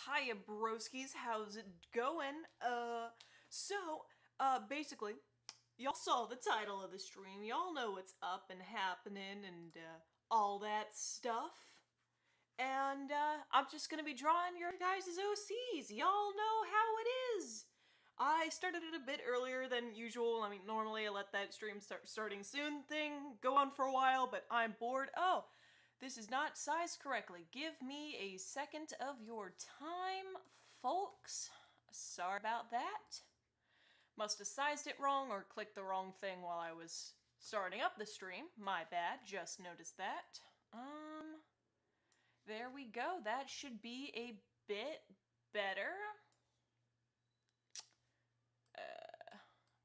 Hiya broskies, how's it going? Basically, y'all saw the title of the stream. Y'all know what's up and happening and all that stuff. And I'm just gonna be drawing your guys' OCs. Y'all know how it is. I started it a bit earlier than usual. I mean, normally I let that stream starting soon thing go on for a while, but I'm bored. Oh, this is not sized correctly. Give me a second of your time, folks. Sorry about that. Must have sized it wrong or clicked the wrong thing while I was starting up the stream. My bad, just noticed that. There we go. That should be a bit better.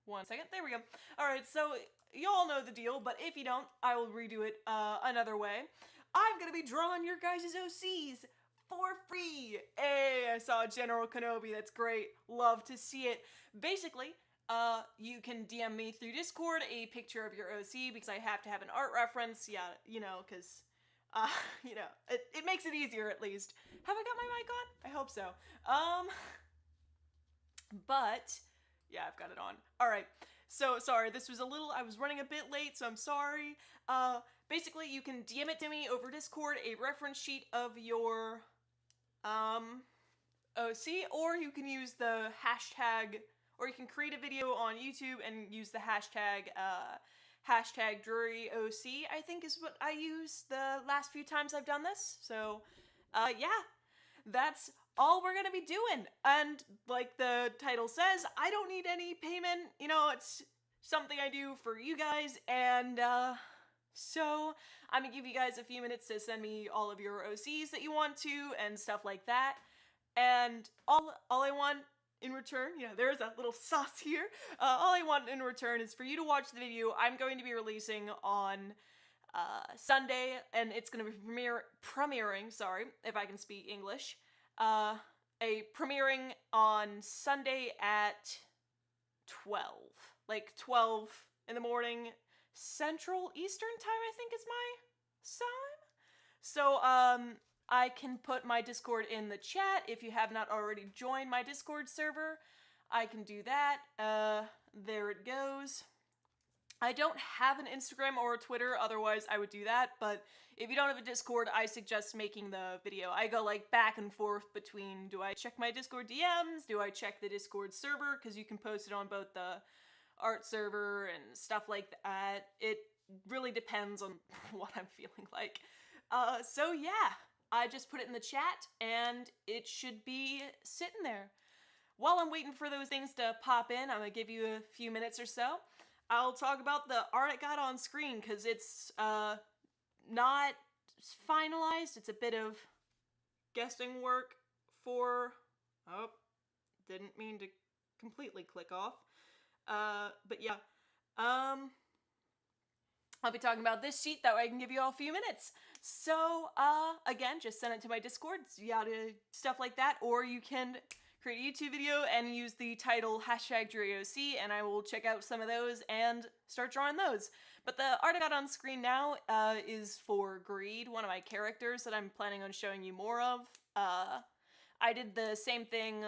1 second. There we go. Alright, so y'all know the deal, but if you don't, I will redo it another way. I'm gonna be drawing your guys' OCs for free. Hey, I saw General Kenobi. That's great. Love to see it. Basically, you can DM me through Discord a picture of your OC because I have to have an art reference. Yeah, because, it makes it easier at least. Have I got my mic on? I hope so. But yeah, I've got it on. Alright, so sorry, I was running a bit late, so I'm sorry. Basically, you can DM it to me over Discord, a reference sheet of your, OC, or you can use the hashtag, or you can create a video on YouTube and use the hashtag, hashtag DruryOC, I think is what I use the last few times I've done this. So, yeah, that's all we're gonna be doing. And like the title says, I don't need any payment. You know, it's something I do for you guys. And so I'm gonna give you guys a few minutes to send me all of your OCs that you want to and stuff like that. And all I want in return, there's that little sauce here. All I want in return is for you to watch the video I'm going to be releasing on Sunday, and it's going to be premiering, sorry, if I can speak English, premiering on Sunday at 12, like 12 in the morning, Central Eastern time, I think is my time. So, I can put my Discord in the chat if you have not already joined my Discord server. I can do that. There it goes. I don't have an Instagram or a Twitter, otherwise I would do that, but if you don't have a Discord, I suggest making the video. I go like back and forth between, do I check my Discord DMs? Do I check the Discord server? Because you can post it on both the art server and stuff like that. It really depends on what I'm feeling like. So yeah, I just put it in the chat and it should be sitting there. While I'm waiting for those things to pop in, I'm gonna give you a few minutes or so. I'll talk about the art I got on screen because it's not finalized. It's a bit of guessing work for, oh, didn't mean to completely click off. But yeah, I'll be talking about this sheet, that way I can give you all a few minutes. So, again, just send it to my Discord, yada, stuff like that, or you can create a YouTube video and use the title hashtag DruryOC, and I will check out some of those and start drawing those. But the art I got on screen now is for Greed, one of my characters that I'm planning on showing you more of. I did the same thing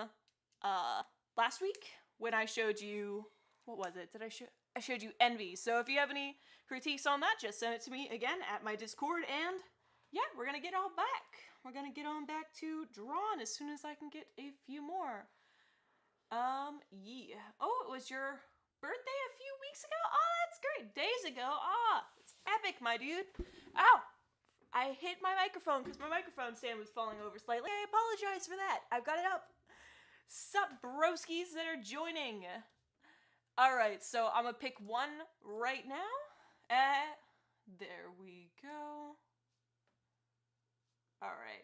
last week when I showed you, what was it? I showed you Envy. So if you have any critiques on that, just send it to me again at my Discord, and yeah, we're gonna get all back. We're gonna get on back to drawing as soon as I can get a few more. Yeah. Oh, it was your birthday a few weeks ago? Oh, that's great. Days ago. Ah, it's epic, my dude. Ow! I hit my microphone because my microphone stand was falling over slightly. I apologize for that. I've got it up. Sup, broskies that are joining. Alright, so I'm gonna pick one right now. There we go. Alright,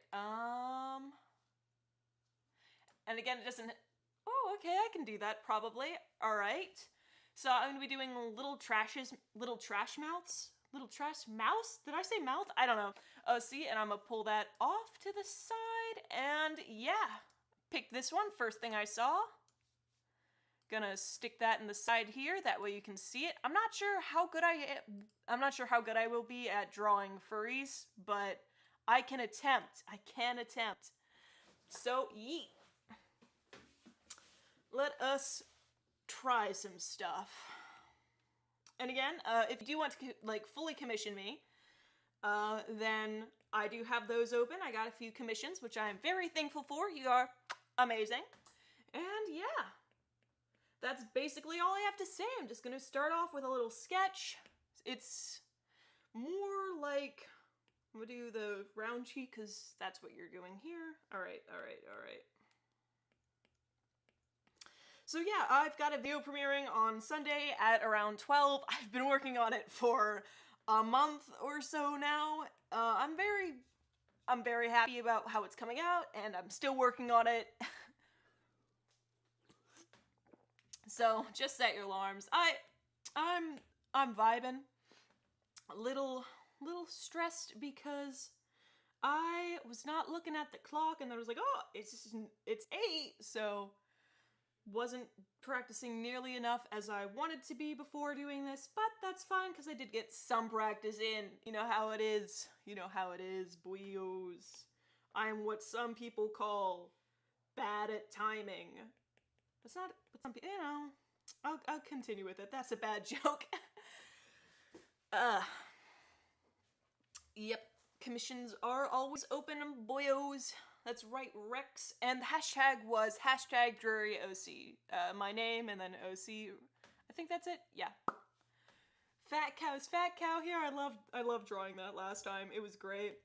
and again, it doesn't, oh, okay, I can do that, probably. Alright, so I'm gonna be doing little trash mouths? Little trash mouse? Did I say mouth? I don't know. Oh, see, and I'm gonna pull that off to the side, and yeah, pick this one, first thing I saw. Gonna stick that in the side here, that way you can see it. I'm not sure how good I will be at drawing furries, but I can attempt. So, yeet. Let us try some stuff. And again, if you do want to like fully commission me, then I do have those open. I got a few commissions, which I am very thankful for. You are amazing. And yeah, that's basically all I have to say. I'm just gonna start off with a little sketch. It's more like, I'm gonna do the round cheek because that's what you're doing here. All right. So yeah, I've got a video premiering on Sunday at around 12. I've been working on it for a month or so now. I'm very happy about how it's coming out, and I'm still working on it. So just set your alarms. I'm vibing. A little stressed because I was not looking at the clock, and I was like, oh, it's 8, so wasn't practicing nearly enough as I wanted to be before doing this, but that's fine because I did get some practice in. You know how it is. Boyos. I'm what some people call bad at timing. That's not what some people, I'll continue with it. That's a bad joke. Yep. Commissions are always open, boyos. That's right, Rex. And the hashtag was #DrearyOC. My name and then OC. I think that's it. Yeah. Fat cow here. I loved drawing that last time. It was great.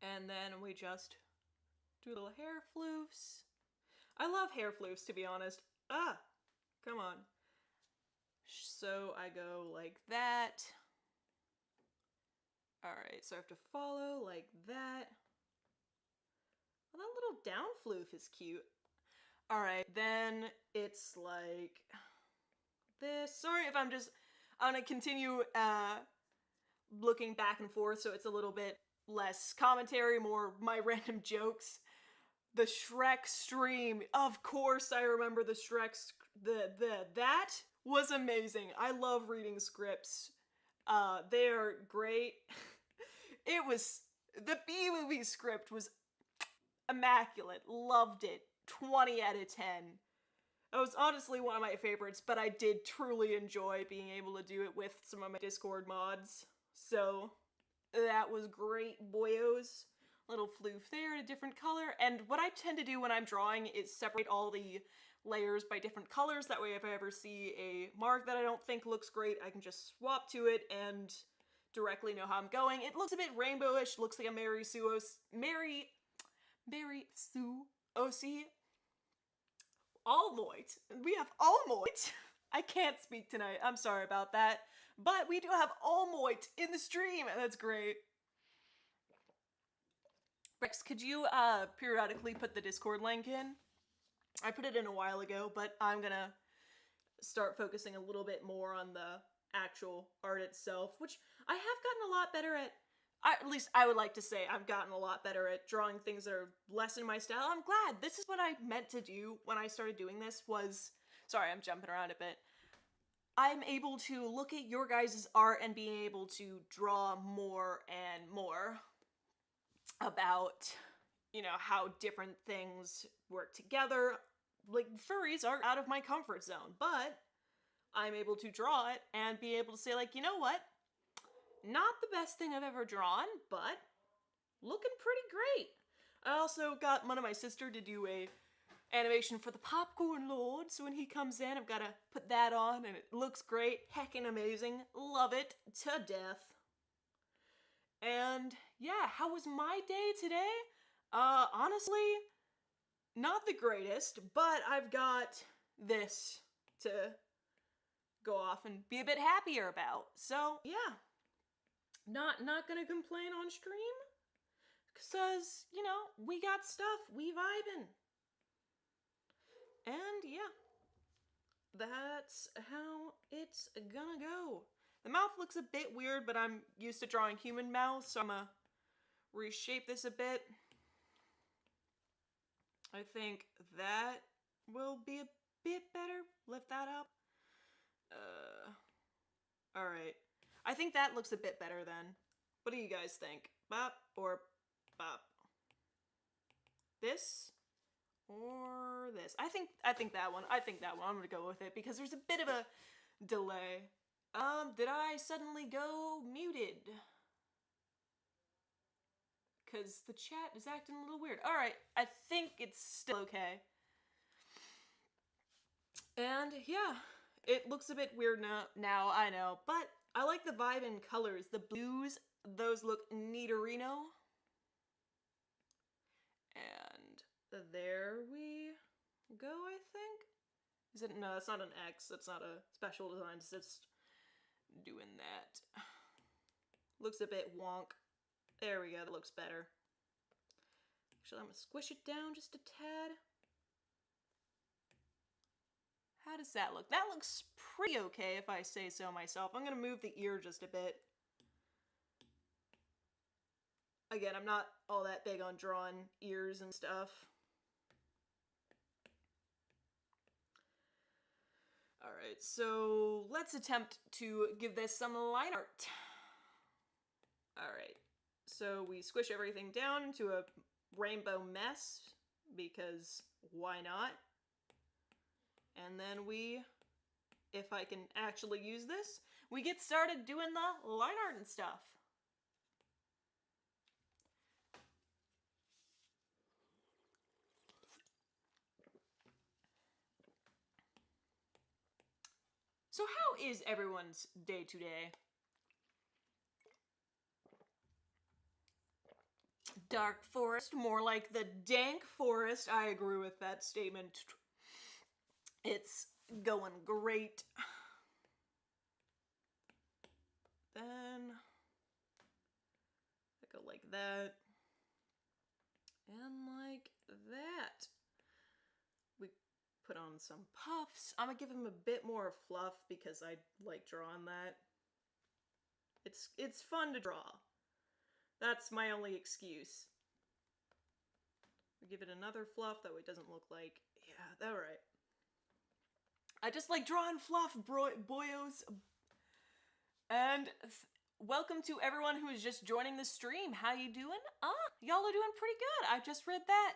And then we just do little hair floofs. I love hair floofs, to be honest. Come on. So I go like that. Alright, so I have to follow like that. Well, that little down floof is cute. Alright, then it's like this. Sorry if I'm gonna continue looking back and forth so it's a little bit less commentary, more my random jokes. The Shrek stream. Of course I remember the Shrek, that was amazing. I love reading scripts. They're great. The B-movie script was immaculate. Loved it. 20 out of 10. It was honestly one of my favorites, but I did truly enjoy being able to do it with some of my Discord mods. So, that was great, boyos. Little floof there in a different color. And what I tend to do when I'm drawing is separate all the layers by different colors. That way if I ever see a mark that I don't think looks great, I can just swap to it and directly know how I'm going. It looks a bit rainbowish, looks like a Mary Sue OC. Almoit. We have Almoit. I can't speak tonight. I'm sorry about that. But we do have Almoit in the stream, and that's great. Rex, could you periodically put the Discord link in? I put it in a while ago, but I'm gonna start focusing a little bit more on the actual art itself, which I have gotten a lot better at. At least I would like to say I've gotten a lot better at drawing things that are less in my style. I'm glad. This is what I meant to do when I started doing this was... Sorry, I'm jumping around a bit. I'm able to look at your guys' art and being able to draw more and more about, how different things work together. Like, furries are out of my comfort zone, but I'm able to draw it and be able to say, like, you know what? Not the best thing I've ever drawn, but looking pretty great. I also got one of my sister to do a animation for the Popcorn Lord, so when he comes in, I've got to put that on, and it looks great. Heckin' amazing. Love it to death. And yeah, how was my day today? Honestly, not the greatest, but I've got this to go off and be a bit happier about. So yeah, not gonna complain on stream, cause we got stuff, we vibin'. And yeah, that's how it's gonna go. The mouth looks a bit weird, but I'm used to drawing human mouths, so I'm gonna reshape this a bit. I think that will be a bit better. Lift that up. Alright. I think that looks a bit better then. What do you guys think? Bop or bop? This or this. I think that one. I think that one. I'm gonna go with it because there's a bit of a delay. Did I suddenly go muted? Because the chat is acting a little weird. Alright, I think it's still okay. And yeah, it looks a bit weird now, I know. But I like the vibe and colors. The blues, those look neaterino. And there we go, I think. Is it? No, that's not an X. That's not a special design. It's just doing that. Looks a bit wonk. There we go. That looks better. Actually, I'm going to squish it down just a tad. How does that look? That looks pretty okay if I say so myself. I'm going to move the ear just a bit. Again, I'm not all that big on drawing ears and stuff. Alright, so let's attempt to give this some line art. Alright, so we squish everything down into a rainbow mess, because why not? And then we, if I can actually use this, we get started doing the line art and stuff. So how is everyone's day today? Dark forest, more like the dank forest. I agree with that statement. It's going great. Then I go like that. And like that. We put on some puffs. I'm gonna give him a bit more fluff because I like drawing that. It's fun to draw. That's my only excuse. We give it another fluff that way it doesn't look like, yeah, alright. I just like drawing fluff, boyos. And welcome to everyone who is just joining the stream. How you doing? Y'all are doing pretty good. I just read that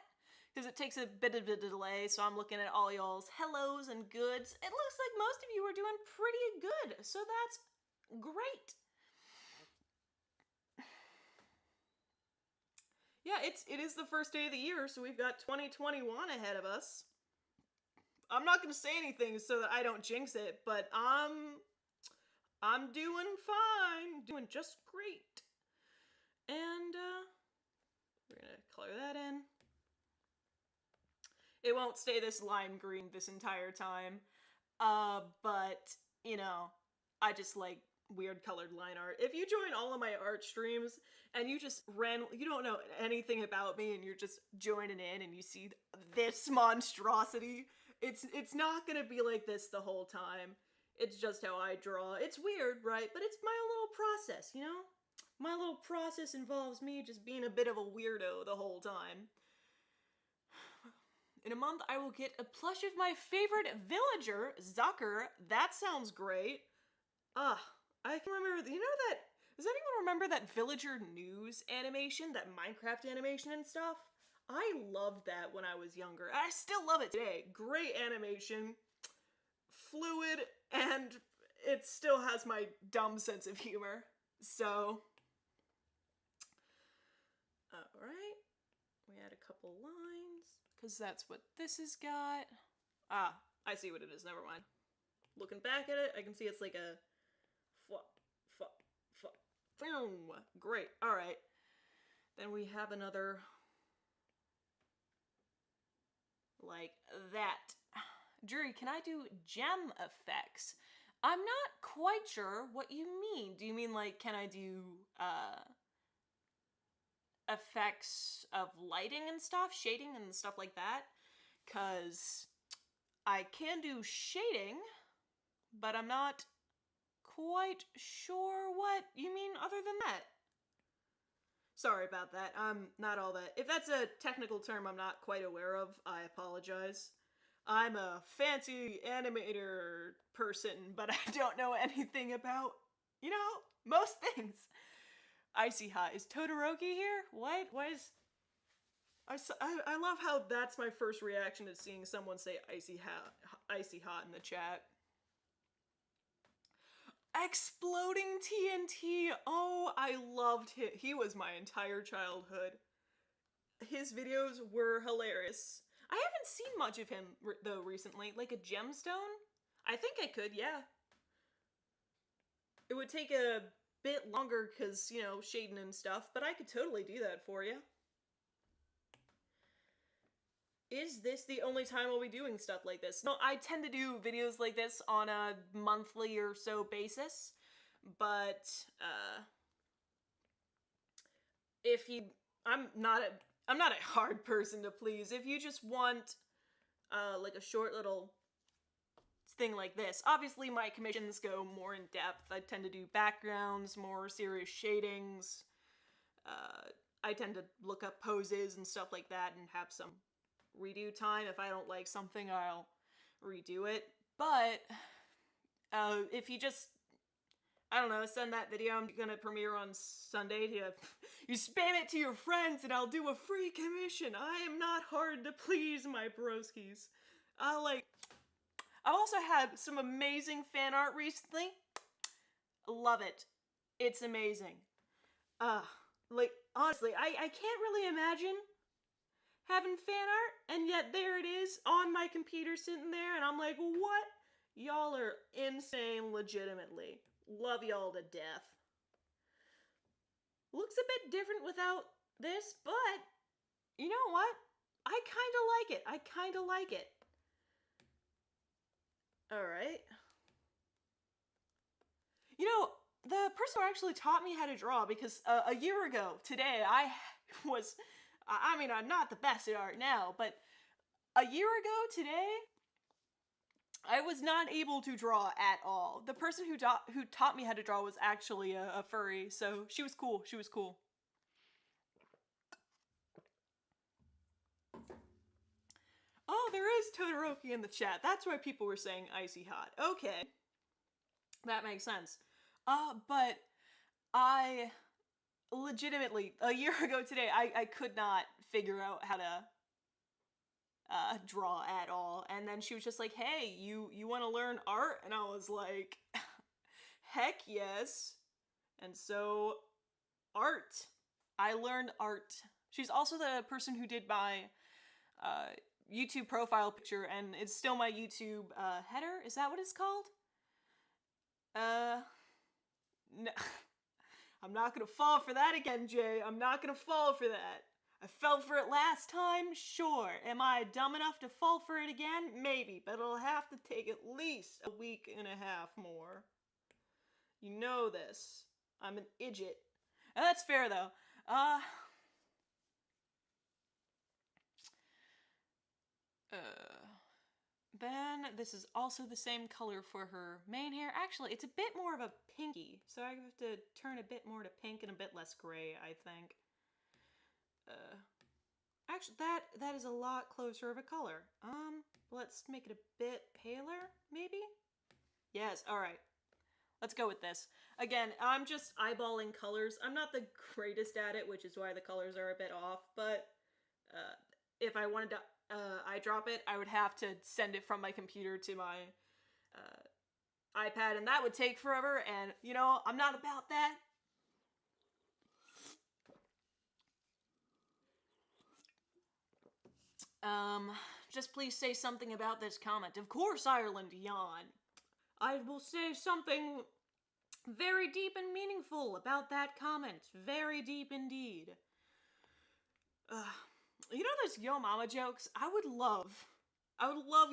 because it takes a bit of a delay, so I'm looking at all y'all's hellos and goods. It looks like most of you are doing pretty good, so that's great. Yeah, it is the first day of the year, so we've got 2021 ahead of us. I'm not gonna say anything so that I don't jinx it, but I'm doing fine, doing just great. And we're gonna color that in. It won't stay this lime green this entire time, but you know, I just like weird colored line art. If you join all of my art streams and you just you don't know anything about me and you're just joining in and you see this monstrosity, it's not gonna be like this the whole time. It's just how I draw. It's weird, right? But it's my own little process, you know? My little process involves me just being a bit of a weirdo the whole time. In a month, I will get a plush of my favorite villager, Zucker. That sounds great. I can remember, you know that, does anyone remember that villager news animation, that Minecraft animation and stuff? I loved that when I was younger. I still love it today. Great animation, fluid, and it still has my dumb sense of humor. So, alright. We add a couple lines, because that's what this has got. I see what it is, never mind. Looking back at it, I can see it's like a great, alright. Then we have another like that. Drury, can I do gem effects? I'm not quite sure what you mean. Do you mean like, can I do effects of lighting and stuff, shading and stuff like that? Because I can do shading, but I'm not quite sure what you mean other than that. Sorry about that. I'm not all that. If that's a technical term I'm not quite aware of, I apologize. I'm a fancy animator person, but I don't know anything about, you know, most things. Icy Hot. Is Todoroki here? What? What is... I love how that's my first reaction to seeing someone say icy hot in the chat. Exploding TNT. Oh, I loved him. He was my entire childhood. His videos were hilarious. I haven't seen much of him though recently. Like a gemstone? I think I could, yeah. It would take a bit longer because, you know, shading and stuff, but I could totally do that for you. Is this the only time I'll be doing stuff like this? No, I tend to do videos like this on a monthly or so basis, but, if you, I'm not a hard person to please. If you just want, like a short little thing like this, obviously my commissions go more in depth. I tend to do backgrounds, more serious shadings. I tend to look up poses and stuff like that and have some redo time. If I don't like something, I'll redo it. But if you just, I don't know, send that video I'm gonna premiere on Sunday to you spam it to your friends and I'll do a free commission. I am not hard to please, my broskies. I've also had some amazing fan art recently. Love it. It's amazing. Like, honestly, I can't really imagine having fan art, and yet there it is on my computer sitting there, and I'm like, what? Y'all are insane, legitimately. Love y'all to death. Looks a bit different without this, but you know what? I kind of like it. Alright. You know, the person who actually taught me how to draw, because a year ago today, I mean, I'm not the best at art now, but a year ago today, I was not able to draw at all. The person who taught me how to draw was actually a furry, so she was cool. She was cool. Oh, there is Todoroki in the chat. That's why people were saying icy hot. Okay. That makes sense. But I legitimately, a year ago today, I could not figure out how to draw at all. And then she was just like, hey, you want to learn art? And I was like, heck yes. And so, art. I learned art. She's also the person who did my YouTube profile picture, and it's still my YouTube header. Is that what it's called? No. I'm not gonna fall for that again, Jay. I'm not gonna fall for that. I fell for it last time, sure. Am I dumb enough to fall for it again? Maybe, but it'll have to take at least a week and a half more. You know this. I'm an idiot. And that's fair, though. Then this is also the same color for her main hair. Actually, it's a bit more of a pinky, so I have to turn a bit more to pink and a bit less gray, I think. Actually, that is a lot closer of a color. Let's make it a bit paler, maybe? Yes, alright. Let's go with this. Again, I'm just eyeballing colors. I'm not the greatest at it, which is why the colors are a bit off, but if I wanted to eyedrop it, I would have to send it from my computer to my iPad, and that would take forever, and, you know, I'm not about that. Just please say something about this comment. Of course, Ireland, yawn. I will say something very deep and meaningful about that comment. Very deep indeed. You know those Yo Mama jokes? I would love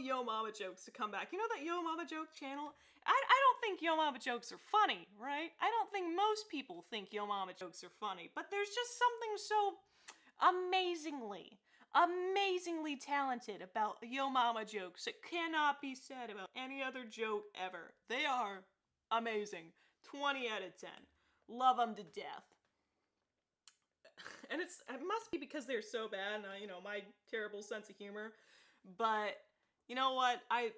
Yo Mama jokes to come back. You know that Yo Mama joke channel? I don't think Yo Mama jokes are funny, right? I don't think most people think Yo Mama jokes are funny, but there's just something so amazingly talented about Yo Mama jokes that cannot be said about any other joke ever. They are amazing. 20 out of 10. Love them to death. And it must be because they're so bad, and you know, my terrible sense of humor. But you know what? I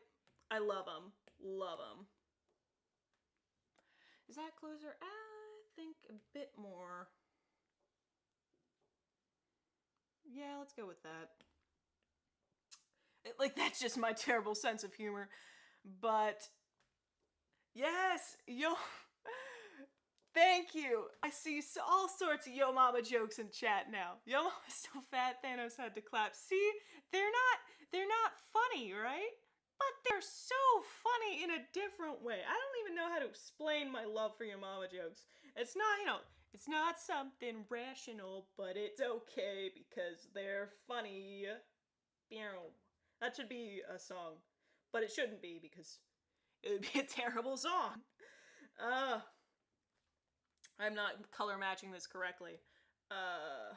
love them. Love them. Is that closer? I think a bit more. Yeah, let's go with that. Like, that's just my terrible sense of humor. But, yes, yo... Thank you! I see all sorts of Yo Mama jokes in chat now. Yo Mama's so fat, Thanos had to clap. See? They're not funny, right? But they're so funny in a different way. I don't even know how to explain my love for Yo Mama jokes. It's not, it's not something rational, but it's okay because they're funny. That should be a song. But it shouldn't be because it would be a terrible song. I'm not color matching this correctly. I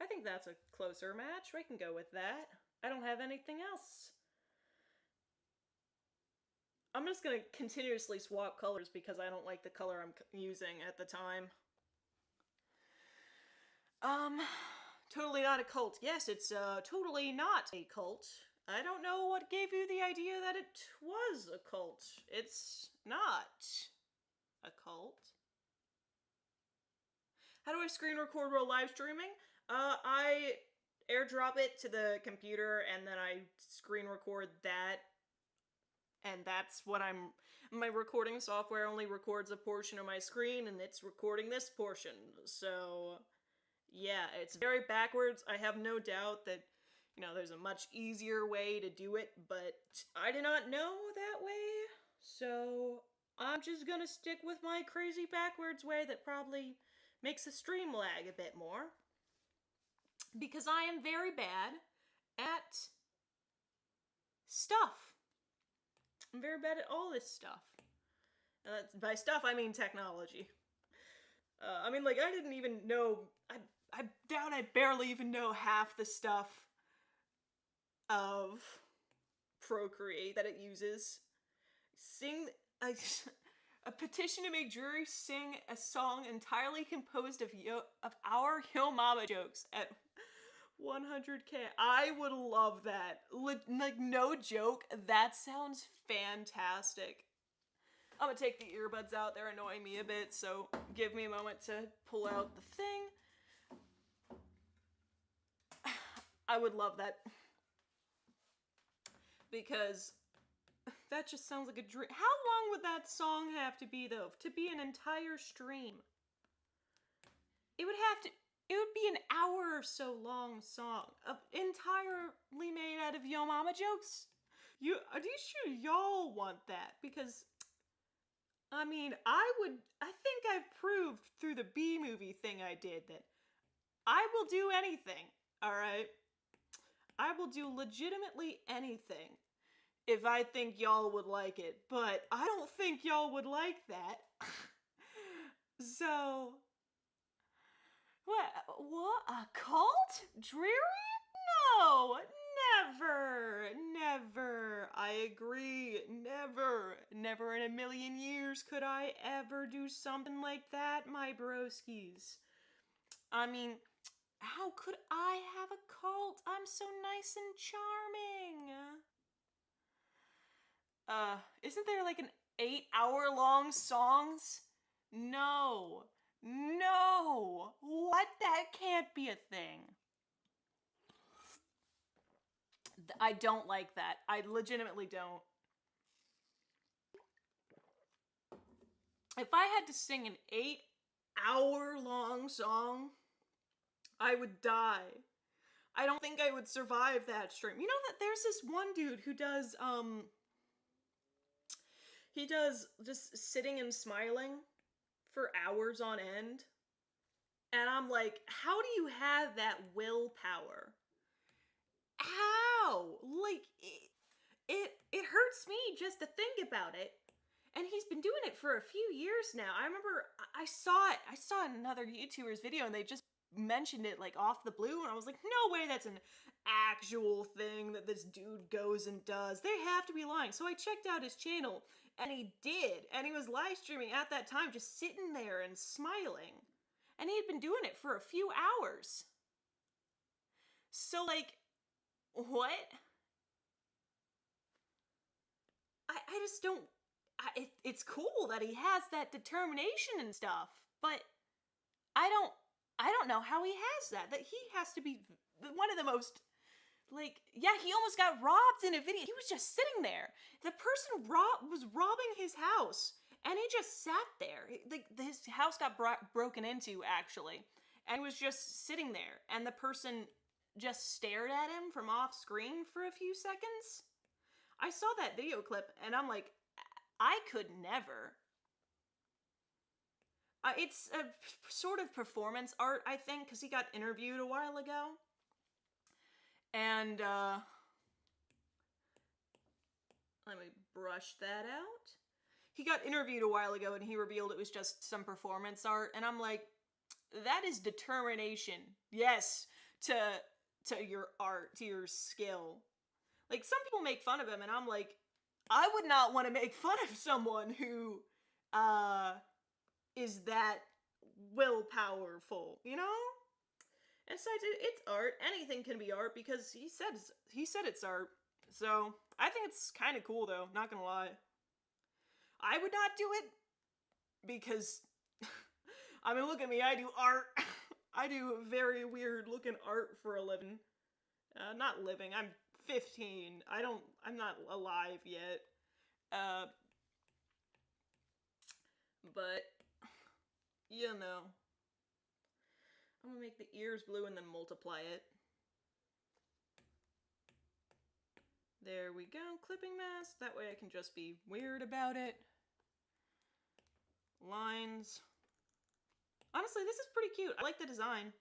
think that's a closer match. We can go with that. I don't have anything else. I'm just gonna continuously swap colors because I don't like the color I'm using at the time. Totally not a cult. Yes, it's totally not a cult. I don't know what gave you the idea that it was a cult. It's not a cult. How do I screen record while live streaming? I airdrop it to the computer and then I screen record that. And that's what my recording software only records a portion of my screen and it's recording this portion. So, yeah, it's very backwards. I have no doubt that, there's a much easier way to do it, but I did not know that way. So, I'm just gonna stick with my crazy backwards way that probably makes the stream lag a bit more. Because I am very bad at stuff. I'm very bad at all this stuff. By stuff, I mean technology. I didn't even know... I doubt I barely even know half the stuff of Procreate that it uses. A petition to make Drury sing a song entirely composed of our Yo Mama jokes at 100K. I would love that. Like, no joke, that sounds fantastic. I'm gonna take the earbuds out, they're annoying me a bit, so give me a moment to pull out the thing. I would love that. Because that just sounds like a dream. How long would that song have to be, though, to be an entire stream? It would be an hour or so long song, entirely made out of Yo Mama jokes. Are you sure y'all want that? Because, I think I've proved through the B-movie thing I did that I will do anything, alright? I will do legitimately anything if I think y'all would like it, but I don't think y'all would like that. So... What? A cult? Dreary? No! Never! I agree. Never in a million years could I ever do something like that, my broskies. How could I have a cult? I'm so nice and charming. Isn't there like an 8-hour-long songs? No. What? That can't be a thing. I don't like that. I legitimately don't. If I had to sing an 8-hour-long song, I would die. I don't think I would survive that stream. You know that there's this one dude who does, he does just sitting and smiling for hours on end. And I'm like, how do you have that willpower? How? Like, it hurts me just to think about it. And he's been doing it for a few years now. I remember I saw another YouTuber's video and they just mentioned it like off the blue and I was like, no way that's an actual thing that this dude goes and does. They have to be lying. So I checked out his channel and he did. And he was live streaming at that time just sitting there and smiling. And he had been doing it for a few hours. So like, what? I just don't... it's cool that he has that determination and stuff, but I don't I don't know how he has that. That he has to be one of the most, like, yeah, he almost got robbed in a video. He was just sitting there. The person was robbing his house, and he just sat there. His house got broken into, actually, and he was just sitting there, and the person just stared at him from off screen for a few seconds. I saw that video clip, and I'm like, I could never. It's a sort of performance art, I think, because he got interviewed a while ago. And, let me brush that out. He got interviewed a while ago, and he revealed it was just some performance art, and I'm like, that is determination. Yes, to your art, to your skill. Like, some people make fun of him, and I'm like, I would not want to make fun of someone who, is that willpowerful, you know? And besides, it's art. Anything can be art because he said it's art. So I think it's kind of cool, though. Not gonna lie. I would not do it because, I mean, look at me. I do art. I do very weird looking art for a living. Not living. I'm 15. I'm not alive yet. But you know, I'm gonna make the ears blue and then multiply it. There we go, clipping mask. That way I can just be weird about it. Lines. Honestly, this is pretty cute. I like the design.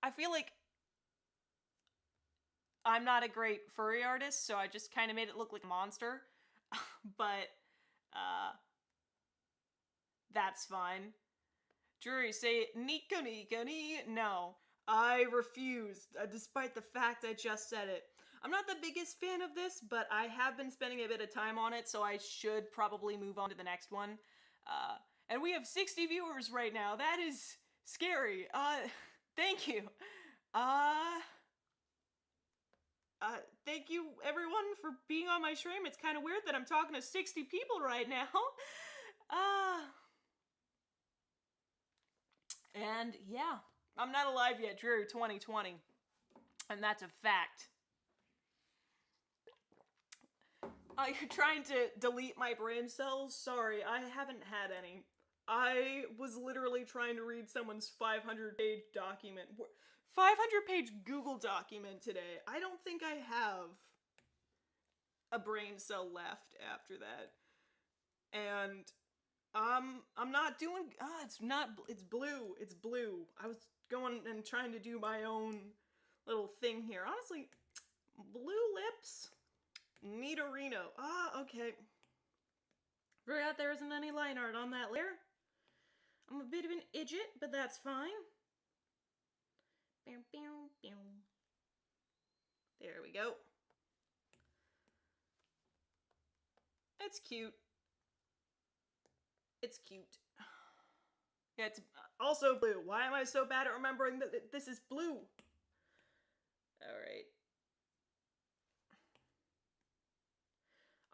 I feel like I'm not a great furry artist, so I just kind of made it look like a monster. But, that's fine. Drury, say Nico Nico Ni. No, I refuse, despite the fact I just said it. I'm not the biggest fan of this, but I have been spending a bit of time on it, so I should probably move on to the next one. And we have 60 viewers right now. That is scary. Thank you. Thank you everyone for being on my stream. It's kind of weird that I'm talking to 60 people right now. And yeah, I'm not alive yet, Drew 2020. And that's a fact. You're trying to delete my brain cells? Sorry, I haven't had any. I was literally trying to read someone's 500-page document. 500-page Google document today. I don't think I have a brain cell left after that. And I'm not doing, it's blue. It's blue. I was going and trying to do my own little thing here. Honestly, blue lips, Nidorino. Okay. Forgot there isn't any line art on that layer. I'm a bit of an idiot, but that's fine. There we go. It's cute. It's cute. Yeah, it's also blue. Why am I so bad at remembering that this is blue? Alright.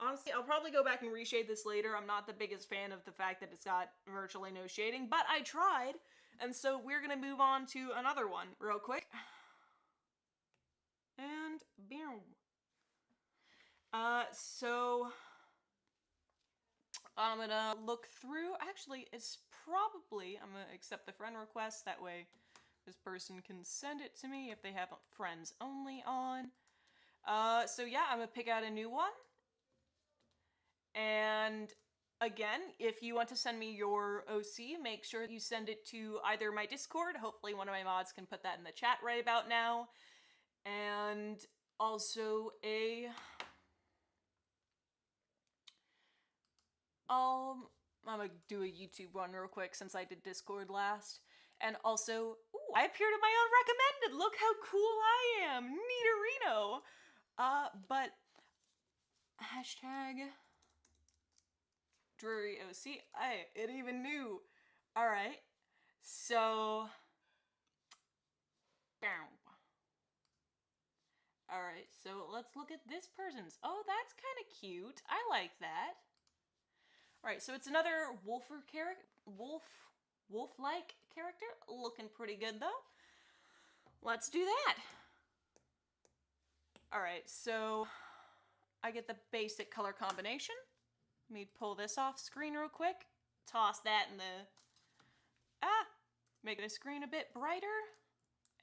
Honestly, I'll probably go back and reshade this later. I'm not the biggest fan of the fact that it's got virtually no shading, but I tried. And so we're gonna move on to another one real quick. And boom. So I'm gonna look through. Actually, it's probably, I'm gonna accept the friend request. That way this person can send it to me if they have friends only on. So yeah, I'm gonna pick out a new one. And again, if you want to send me your OC, make sure you send it to either my Discord. Hopefully one of my mods can put that in the chat right about now. And also I'm gonna do a YouTube one real quick since I did Discord last. And also, ooh, I appeared in my own recommended. Look how cool I am. Neaterino. But hashtag Drury OC. It even knew. Alright. So alright, so let's look at this person's. Oh, that's kind of cute. I like that. Alright, so it's another wolf wolf-like character. Looking pretty good, though. Let's do that. Alright, so I get the basic color combination. Let me pull this off screen real quick. Toss that in the... Make the screen a bit brighter.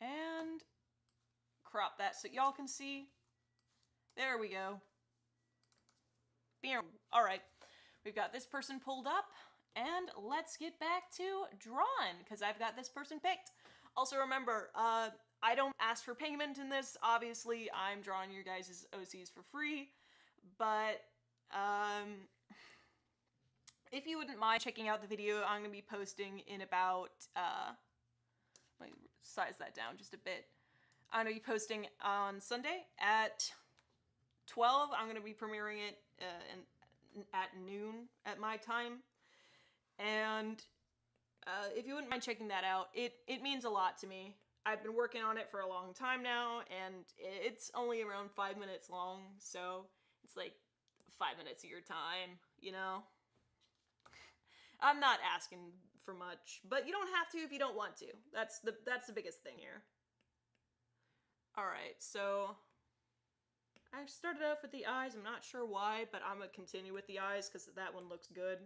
And crop that so y'all can see. There we go. Alright, we've got this person pulled up. And let's get back to drawing, because I've got this person picked. Also remember, I don't ask for payment in this. Obviously, I'm drawing your guys' OCs for free. But, if you wouldn't mind checking out the video I'm going to be posting in about, let me size that down just a bit. I'm going to be posting on Sunday at 12. I'm going to be premiering it at noon at my time. And if you wouldn't mind checking that out, it means a lot to me. I've been working on it for a long time now, and it's only around 5 minutes long, so it's like 5 minutes of your time, you know? I'm not asking for much, but you don't have to if you don't want to. That's the biggest thing here. Alright, so I started off with the eyes. I'm not sure why, but I'm gonna continue with the eyes because that one looks good,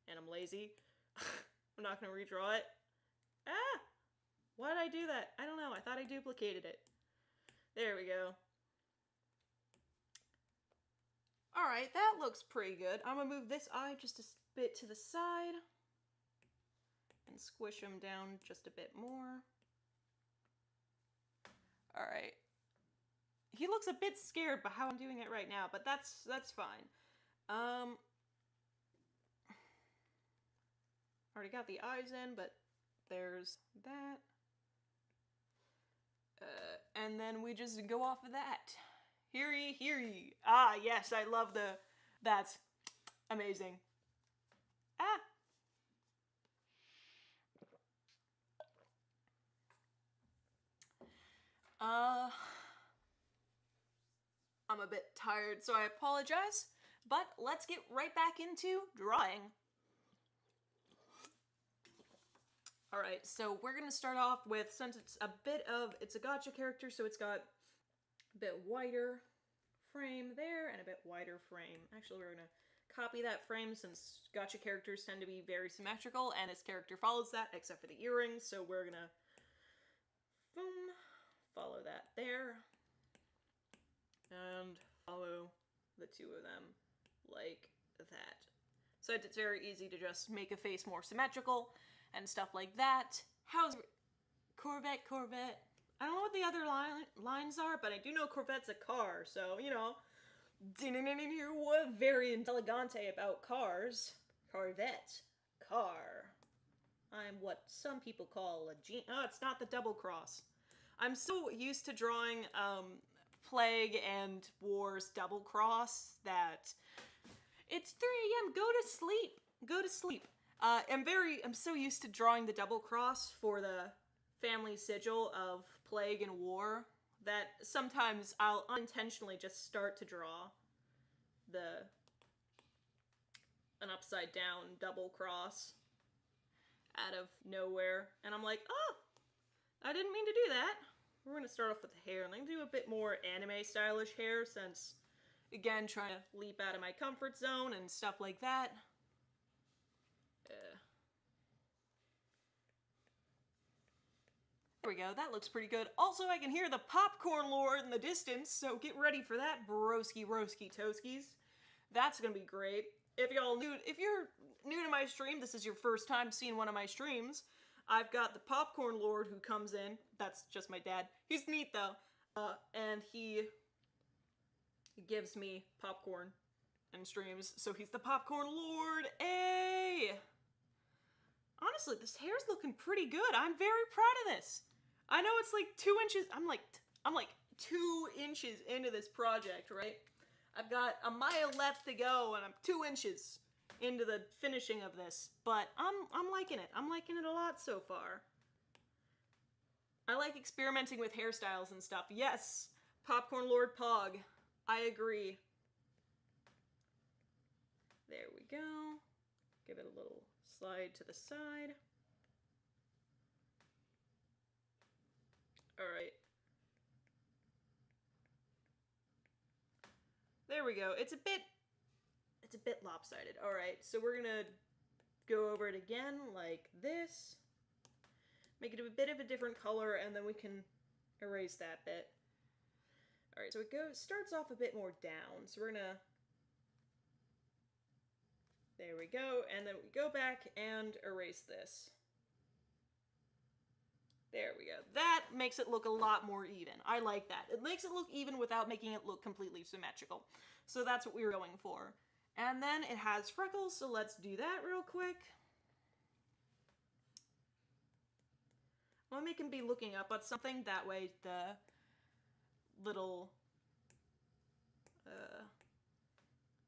and I'm lazy. I'm not gonna redraw it. Why did I do that? I don't know. I thought I duplicated it. There we go. Alright, that looks pretty good. I'm gonna move this eye just a bit to the side and squish him down just a bit more. Alright. He looks a bit scared by how I'm doing it right now, but that's fine. Already got the eyes in, but there's that. And then we just go off of that. Hear ye, hear ye. Ah, yes, I love that's amazing. I'm a bit tired, so I apologize, but let's get right back into drawing. Alright, so we're gonna start off with, since it's a gacha character, so it's got a bit wider frame there and a bit wider frame. Actually, we're gonna copy that frame since gacha characters tend to be very symmetrical, and his character follows that, except for the earrings, so we're gonna, boom, follow that there, and follow the two of them like that. So it's very easy to just make a face more symmetrical and stuff like that. How's Corvette? I don't know what the other lines are, but I do know Corvette's a car, so, you know, what very intelligente about cars. Corvette. Car. I'm what some people call a oh, it's not the double cross. I'm so used to drawing, Plague and War's double cross that it's 3 a.m. Go to sleep. Go to sleep. I'm so used to drawing the double cross for the family sigil of Plague and War that sometimes I'll unintentionally just start to draw an upside down double cross out of nowhere, and I'm like, oh, I didn't mean to do that. We're gonna start off with the hair, and I'm gonna do a bit more anime stylish hair since, again, trying to leap out of my comfort zone and stuff like that. There we go, that looks pretty good. Also, I can hear the popcorn lord in the distance, so get ready for that, broski roski toskies. That's gonna be great. If you're new to my stream, this is your first time seeing one of my streams, I've got the popcorn lord who comes in. That's just my dad. He's neat though. And he gives me popcorn and streams, so he's the popcorn lord. Hey! Honestly, this hair's looking pretty good. I'm very proud of this. I know it's like 2 inches. I'm like 2 inches into this project, right? I've got a mile left to go, and I'm 2 inches into the finishing of this. But I'm liking it. I'm liking it a lot so far. I like experimenting with hairstyles and stuff. Yes, Popcorn Lord Pog. I agree. There we go. Give it a little slide to the side. Alright. There we go. It's a bit lopsided. Alright, so we're gonna go over it again like this. Make it a bit of a different color, and then we can erase that bit. Alright, so it starts off a bit more down. So we're gonna... There we go, and then we go back and erase this. There we go. That makes it look a lot more even. I like that. It makes it look even without making it look completely symmetrical. So that's what we were going for. And then it has freckles, so let's do that real quick. I'll make him be looking up at something, that way the little...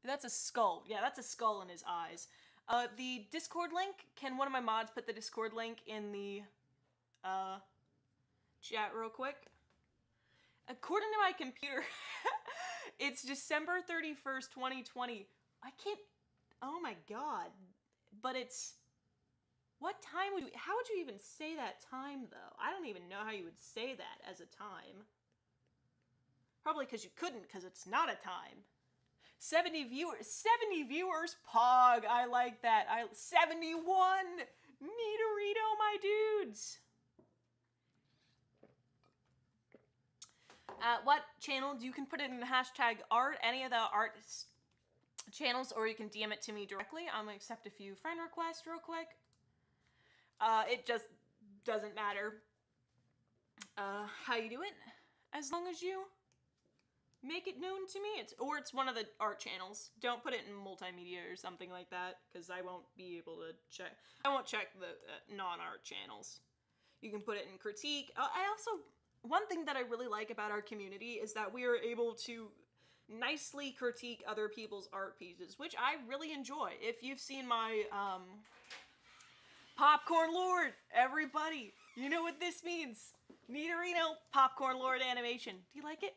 That's a skull. Yeah, that's a skull in his eyes. The Discord link, can one of my mods put the Discord link in the chat real quick? According to my computer, it's December 31st, 2020. I can't... Oh my god. But it's... What time would you... How would you even say that time, though? I don't even know how you would say that as a time. Probably because you couldn't, because it's not a time. 70 viewers. 70 viewers? Pog. I like that. 71! Neaterito, my dudes! What channel? You can put it in the hashtag art, any of the art channels, or you can DM it to me directly. I'm gonna accept a few friend requests real quick. It just doesn't matter how you do it, as long as you make it known to me. It's one of the art channels. Don't put it in multimedia or something like that, because I won't be able to check. I won't check the non-art channels. You can put it in critique. I also, one thing that I really like about our community is that we are able to nicely critique other people's art pieces, which I really enjoy. If you've seen my Popcorn Lord, everybody, you know what this means. Neaterino, Popcorn Lord animation. Do you like it?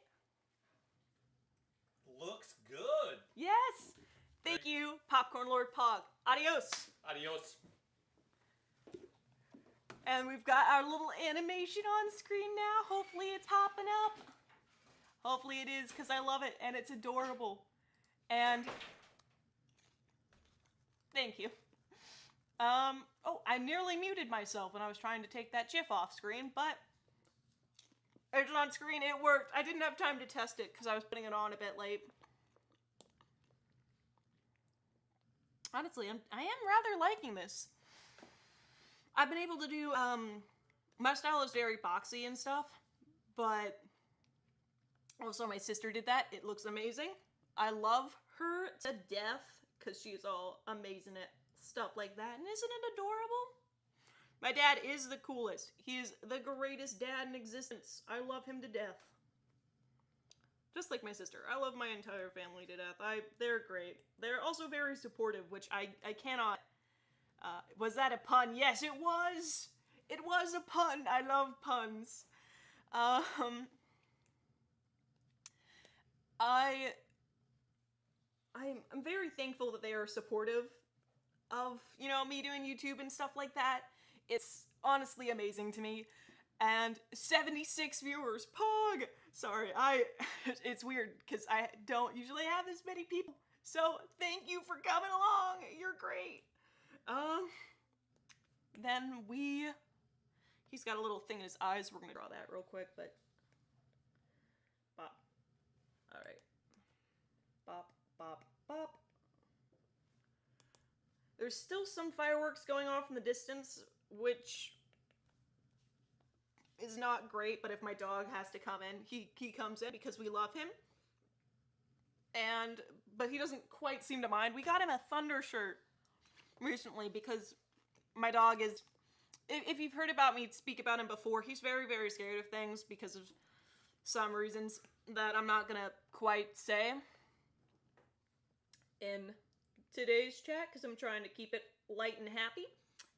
Looks good. Yes. Thank you, Popcorn Lord Pog. Adios. Adios. And we've got our little animation on screen now. Hopefully it's popping up. Hopefully it is, because I love it, and it's adorable. And thank you. Oh, I nearly muted myself when I was trying to take that GIF off screen, but it's on screen, it worked. I didn't have time to test it because I was putting it on a bit late. Honestly, I am rather liking this. I've been able to do, my style is very boxy and stuff, but also my sister did that. It looks amazing. I love her to death because she's all amazing at stuff like that. And isn't it adorable? My dad is the coolest. He is the greatest dad in existence. I love him to death. Just like my sister. I love my entire family to death. They're great. They're also very supportive, which I cannot... was that a pun? Yes, it was! It was a pun! I love puns. I'm very thankful that they are supportive of, you know, me doing YouTube and stuff like that. It's honestly amazing to me. And 76 viewers, Pog! Sorry, it's weird, because I don't usually have this many people. So, thank you for coming along, you're great. Then he's got a little thing in his eyes, we're gonna draw that real quick, but... Bop. Alright. Bop, bop, bop. There's still some fireworks going off in the distance, which is not great, but if my dog has to come in, he comes in because we love him. But he doesn't quite seem to mind. We got him a thunder shirt recently because my dog is, if you've heard about me speak about him before, he's very, very scared of things because of some reasons that I'm not gonna quite say in today's chat, because I'm trying to keep it light and happy,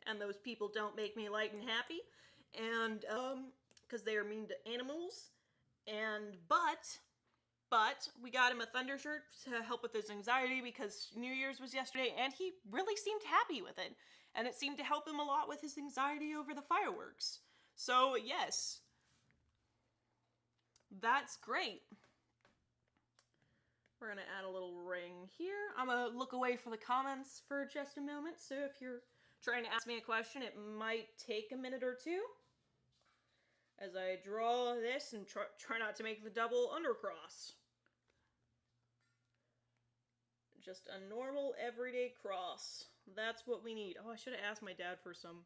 and those people don't make me light and happy, and, because they are mean to animals, and, but, we got him a thunder shirt to help with his anxiety, because New Year's was yesterday, and he really seemed happy with it, and it seemed to help him a lot with his anxiety over the fireworks. So, yes. That's great. We're gonna add a little ring here. I'm gonna look away for the comments for just a moment, so if you're trying to ask me a question, it might take a minute or two as I draw this and try not to make the double undercross. Just a normal, everyday cross. That's what we need. Oh, I should have asked my dad for some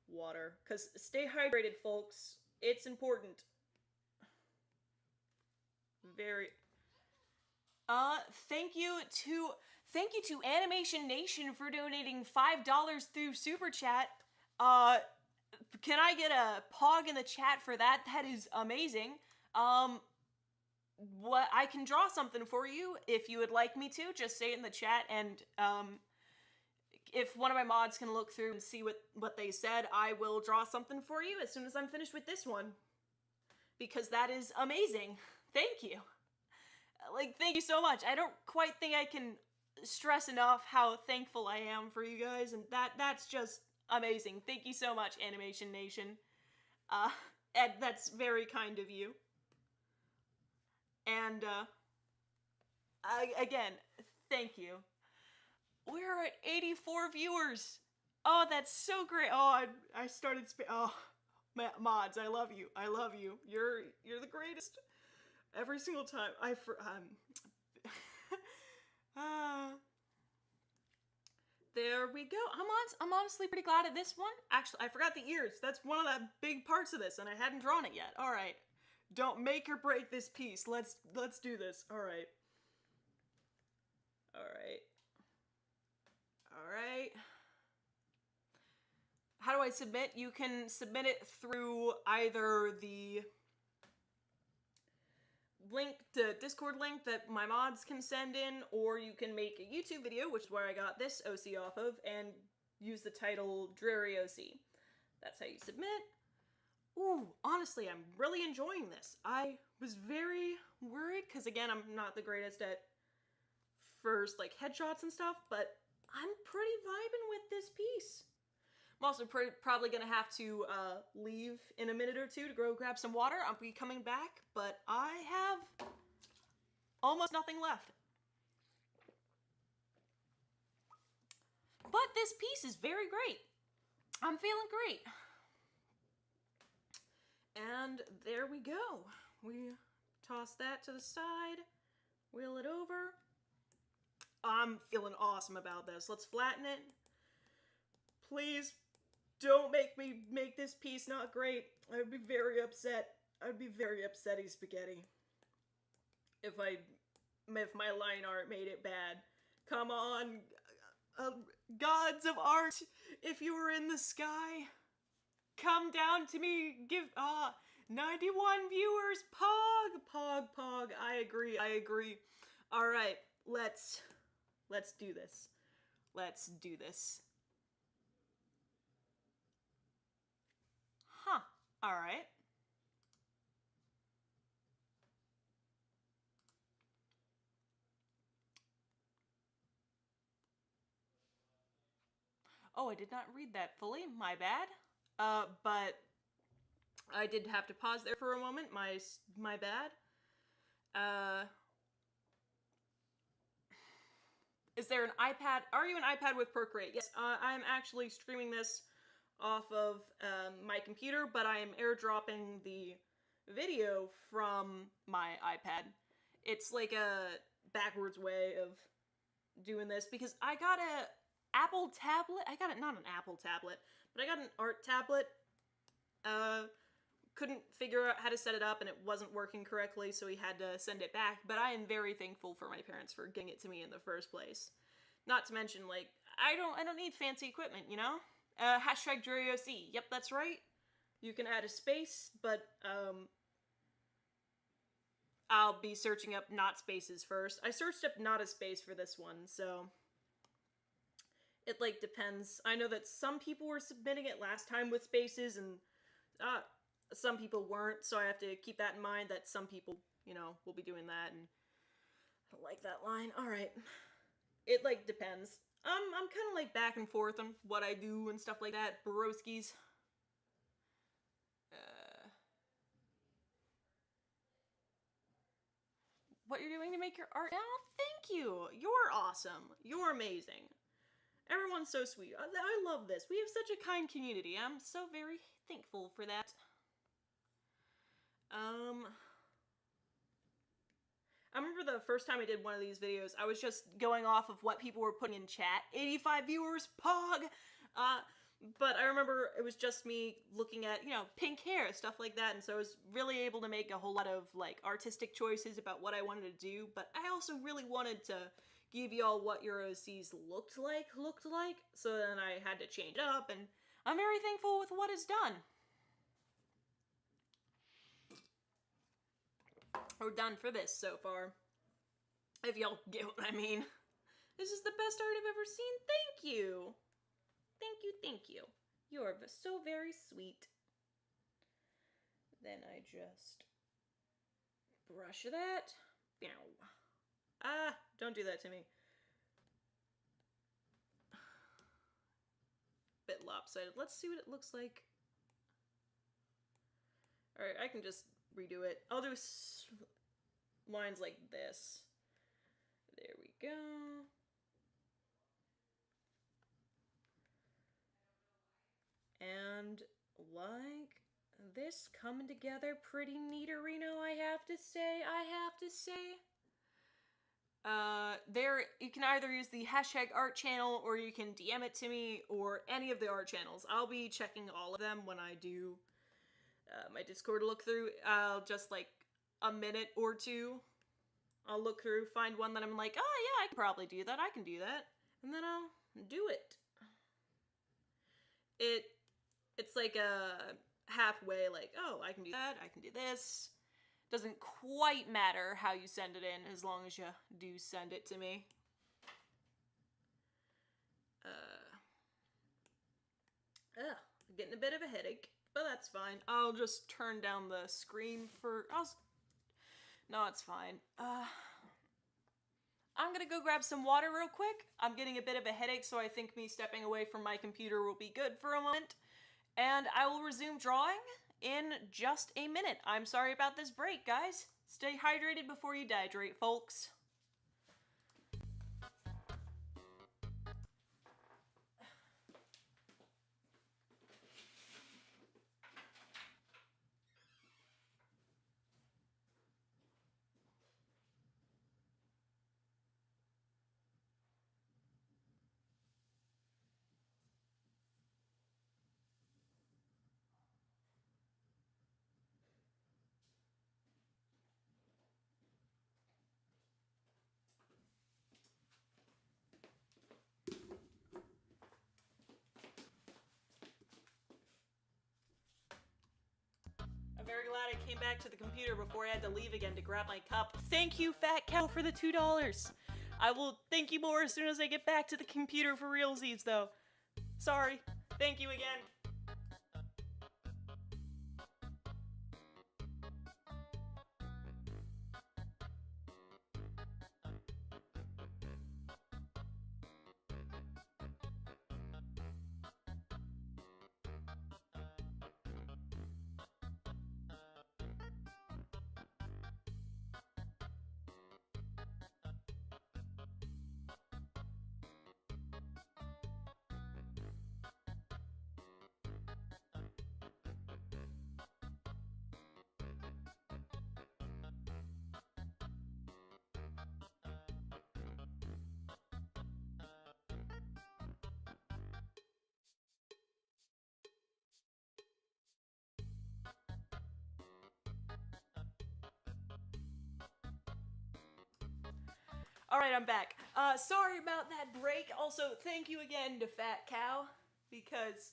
water. Because stay hydrated, folks. It's important. Very... Thank you to Animation Nation for donating $5 through Super Chat. Can I get a pog in the chat for that? That is amazing. What I can draw something for you if you would like me to. Just say it in the chat, and if one of my mods can look through and see what they said, I will draw something for you as soon as I'm finished with this one. Because that is amazing. Thank you. Like, thank you so much. I don't quite think I can stress enough how thankful I am for you guys, and that's just amazing. Thank you so much, Animation Nation. And that's very kind of you. And, again, thank you. We're at 84 viewers. Oh, that's so great. Oh, I started mods, I love you. I love you. You're the greatest. Every single time. There we go. I'm honestly pretty glad of this one. Actually, I forgot the ears. That's one of the big parts of this, and I hadn't drawn it yet. All right. Don't make or break this piece. Let's do this. All right. All right. All right. How do I submit? You can submit it through either the link, the Discord link that my mods can send in, or you can make a YouTube video, which is where I got this OC off of, and use the title Dreary OC. That's how you submit. Ooh, honestly, I'm really enjoying this. I was very worried, because again, I'm not the greatest at first, like, headshots and stuff, but I'm pretty vibing with this piece. I'm also probably gonna have to leave in a minute or two to go grab some water. I'll be coming back, but I have almost nothing left. But this piece is very great. I'm feeling great. And there we go. We toss that to the side, wheel it over. I'm feeling awesome about this. Let's flatten it. Please don't make me make this piece not great. I would be very upset. I would be very upsetty spaghetti if my line art made it bad. Come on, gods of art, if you were in the sky, come down to me. Give 91 viewers. Pog. I agree. All right, let's do this. Let's do this. Huh. All right. Oh, I did not read that fully. My bad. But I did have to pause there for a moment. My bad. Is there an iPad? Are you an iPad with Procreate? Yes, I'm actually streaming this off of my computer, but I am airdropping the video from my iPad. It's like a backwards way of doing this because I got a Apple tablet. Not an Apple tablet, but I got an art tablet. Couldn't figure out how to set it up and it wasn't working correctly, so we had to send it back, but I am very thankful for my parents for getting it to me in the first place. Not to mention, like, I don't need fancy equipment, you know? Hashtag DrearyOC. Yep, that's right. You can add a space, but, I'll be searching up not spaces first. I searched up not a space for this one, so it, like, depends. I know that some people were submitting it last time with spaces, and, some people weren't, so I have to keep that in mind that some people, you know, will be doing that, and I don't like that line. Alright. It, like, depends. I'm kind of, like, back and forth on what I do and stuff like that. Broskies. what you're doing to make your art now. Thank you. You're awesome. You're amazing. Everyone's so sweet. I love this. We have such a kind community. I'm so very thankful for that. I remember the first time I did one of these videos, I was just going off of what people were putting in chat. 85 viewers, pog! But I remember it was just me looking at, pink hair, stuff like that, and so I was really able to make a whole lot of, artistic choices about what I wanted to do, but I also really wanted to give y'all what your OCs looked like, so then I had to change it up, and I'm very thankful with what is done. We're done for this so far. If y'all get what I mean. This is the best art I've ever seen. Thank you. Thank you. You're so very sweet. Then I just brush that. Don't do that to me. Bit lopsided. Let's see what it looks like. Alright, I can just redo it. I'll do lines like this. There we go. And like this, coming together pretty neaterino, I have to say. You can either use the #art channel, or you can DM it to me, or any of the art channels. I'll be checking all of them when I do my Discord look through. I'll just a minute or two. I'll look through, find one that I'm like, oh yeah, I can probably do that, and then I'll do it. It's like a halfway, oh, I can do that, I can do this. Doesn't quite matter how you send it in, as long as you do send it to me. I'm getting a bit of a headache, but that's fine. I'll just turn down the screen for... No, it's fine. I'm gonna go grab some water real quick. I'm getting a bit of a headache, so I think me stepping away from my computer will be good for a moment. And I will resume drawing in just a minute. I'm sorry about this break, guys. Stay hydrated before you dehydrate, folks. I'm very glad I came back to the computer before I had to leave again to grab my cup. Thank you, Fat Cow, for the $2. I will thank you more as soon as I get back to the computer for realsies, though. Sorry. Thank you again. Alright, I'm back. Sorry about that break. Also, thank you again to Fat Cow, because,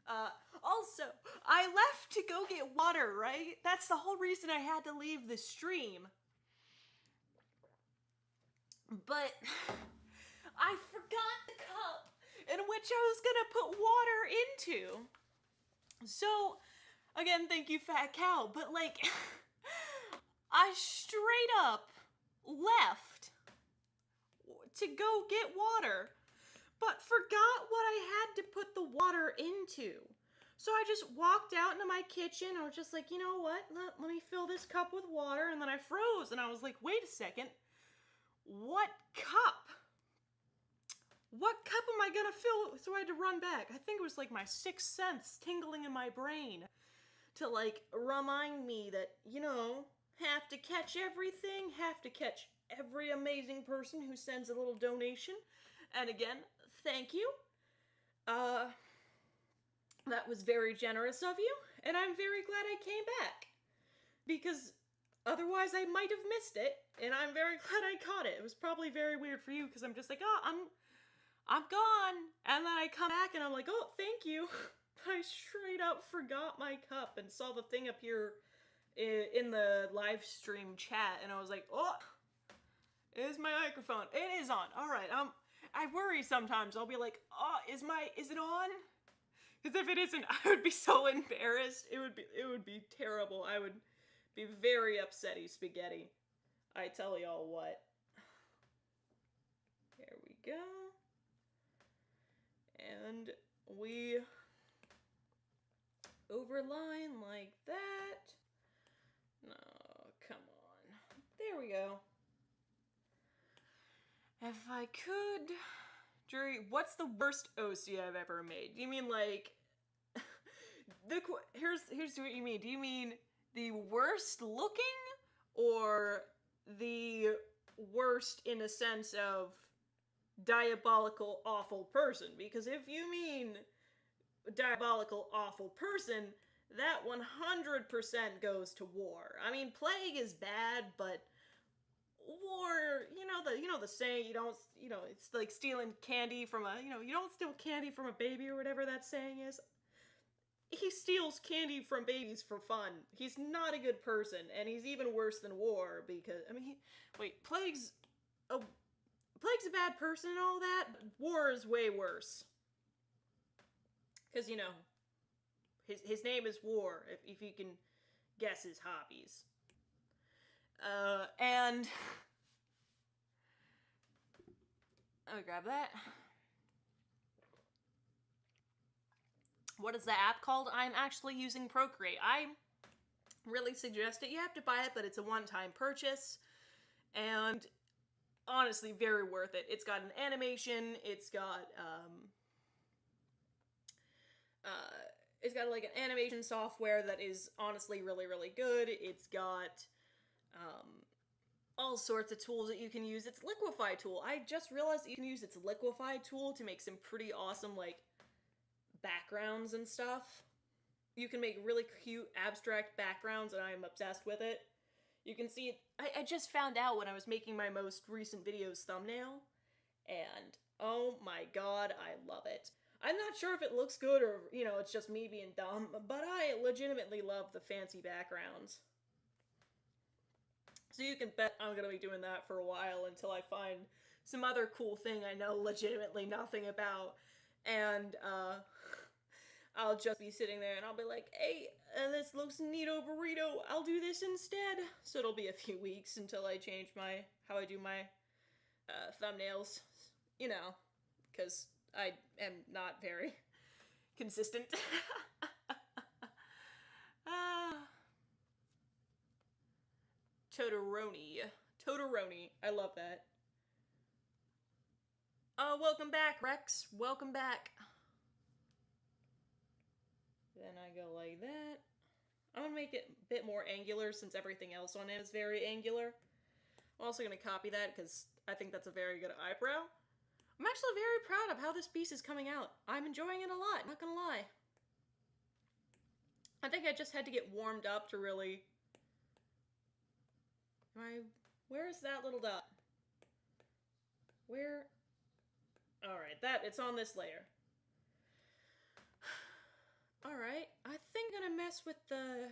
also, I left to go get water, right? That's the whole reason I had to leave the stream. But I forgot the cup in which I was gonna put water into. So, again, thank you, Fat Cow, but, I straight up left to go get water, but forgot what I had to put the water into. So I just walked out into my kitchen. I was just like, you know what? Let me fill this cup with water. And then I froze. And I was like, wait a second. What cup? What cup am I gonna fill? So I had to run back. I think it was like my sixth sense tingling in my brain to like remind me that, you know, have to catch everything, have to catch every amazing person who sends a little donation. And again, thank you. That was very generous of you, and I'm very glad I came back. Because otherwise I might have missed it, and I'm very glad I caught it. It was probably very weird for you, because I'm just like, oh, I'm gone. And then I come back and I'm like, oh, thank you. I straight up forgot my cup and saw the thing appear in the live stream chat, and I was like, oh, is my microphone? It is on. All right. I worry sometimes. I'll be like, oh, is it on? Because if it isn't, I would be so embarrassed. It would be terrible. I would be very upsetty spaghetti. I tell y'all what. There we go. And we overline like that. No, come on. There we go. If I could... Jury, what's the worst OC I've ever made? Do you mean like... Here's what you mean. Do you mean the worst looking? Or the worst in a sense of diabolical awful person? Because if you mean diabolical awful person, that 100% goes to war. I mean, plague is bad, but war, you know the saying, it's like stealing candy from you don't steal candy from a baby or whatever that saying is. He steals candy from babies for fun. He's not a good person, and he's even worse than war, because, I mean, Plague's a bad person and all that, but war is way worse. Because, his name is War, if you can guess his hobbies. And... I'll grab that. What is the app called? I'm actually using Procreate. I really suggest it. You have to buy it, but it's a one-time purchase. And honestly, very worth it. It's got an animation. It's got like an animation software that is honestly really, really good. It's got all sorts of tools that you can use. Its Liquify tool. I just realized that you can use its Liquify tool to make some pretty awesome, like, backgrounds and stuff. You can make really cute abstract backgrounds, and I'm obsessed with it. You can see it. I just found out when I was making my most recent video's thumbnail, and oh my god, I love it. I'm not sure if it looks good or, it's just me being dumb, but I legitimately love the fancy backgrounds. So you can bet I'm gonna be doing that for a while until I find some other cool thing I know legitimately nothing about. And, I'll just be sitting there and I'll be like, hey, this looks neato burrito, I'll do this instead. So it'll be a few weeks until I change how I do my, thumbnails. Because I am not very consistent. Todoroni. I love that. Welcome back, Rex. Welcome back. Then I go like that. I'm gonna make it a bit more angular since everything else on it is very angular. I'm also gonna copy that because I think that's a very good eyebrow. I'm actually very proud of how this piece is coming out. I'm enjoying it a lot, not gonna lie. I think I just had to get warmed up to really... Where's that little dot? Where? Alright, it's on this layer. Alright, I think I'm gonna mess with the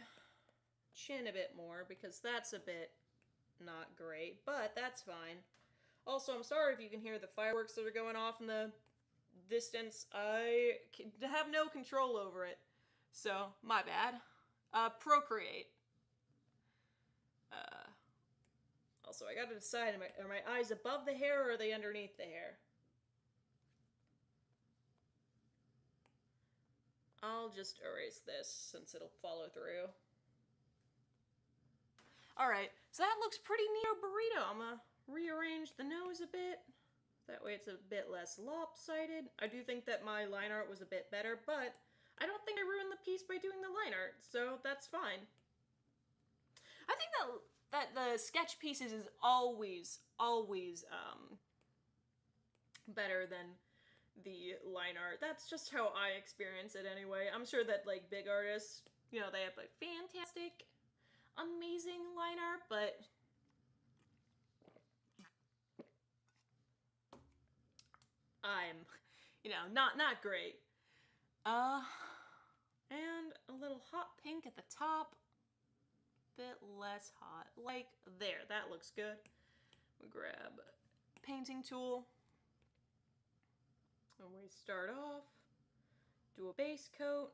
chin a bit more, because that's a bit not great, but that's fine. Also, I'm sorry if you can hear the fireworks that are going off in the distance. I have no control over it, so my bad. Procreate. Also, I gotta decide, are my eyes above the hair or are they underneath the hair? I'll just erase this since it'll follow through. Alright, so that looks pretty neato burrito. I'm gonna rearrange the nose a bit. That way it's a bit less lopsided. I do think that my line art was a bit better, but I don't think I ruined the piece by doing the line art, so that's fine. I think that the sketch pieces is always better than the line art. That's just how I experience it anyway. I'm sure that, like, big artists, you know, they have, like, fantastic, amazing line art, but I'm, you know, not great. And a little hot pink at the top. Bit less hot. Like, there, that looks good. We grab a painting tool. And we start off, do a base coat.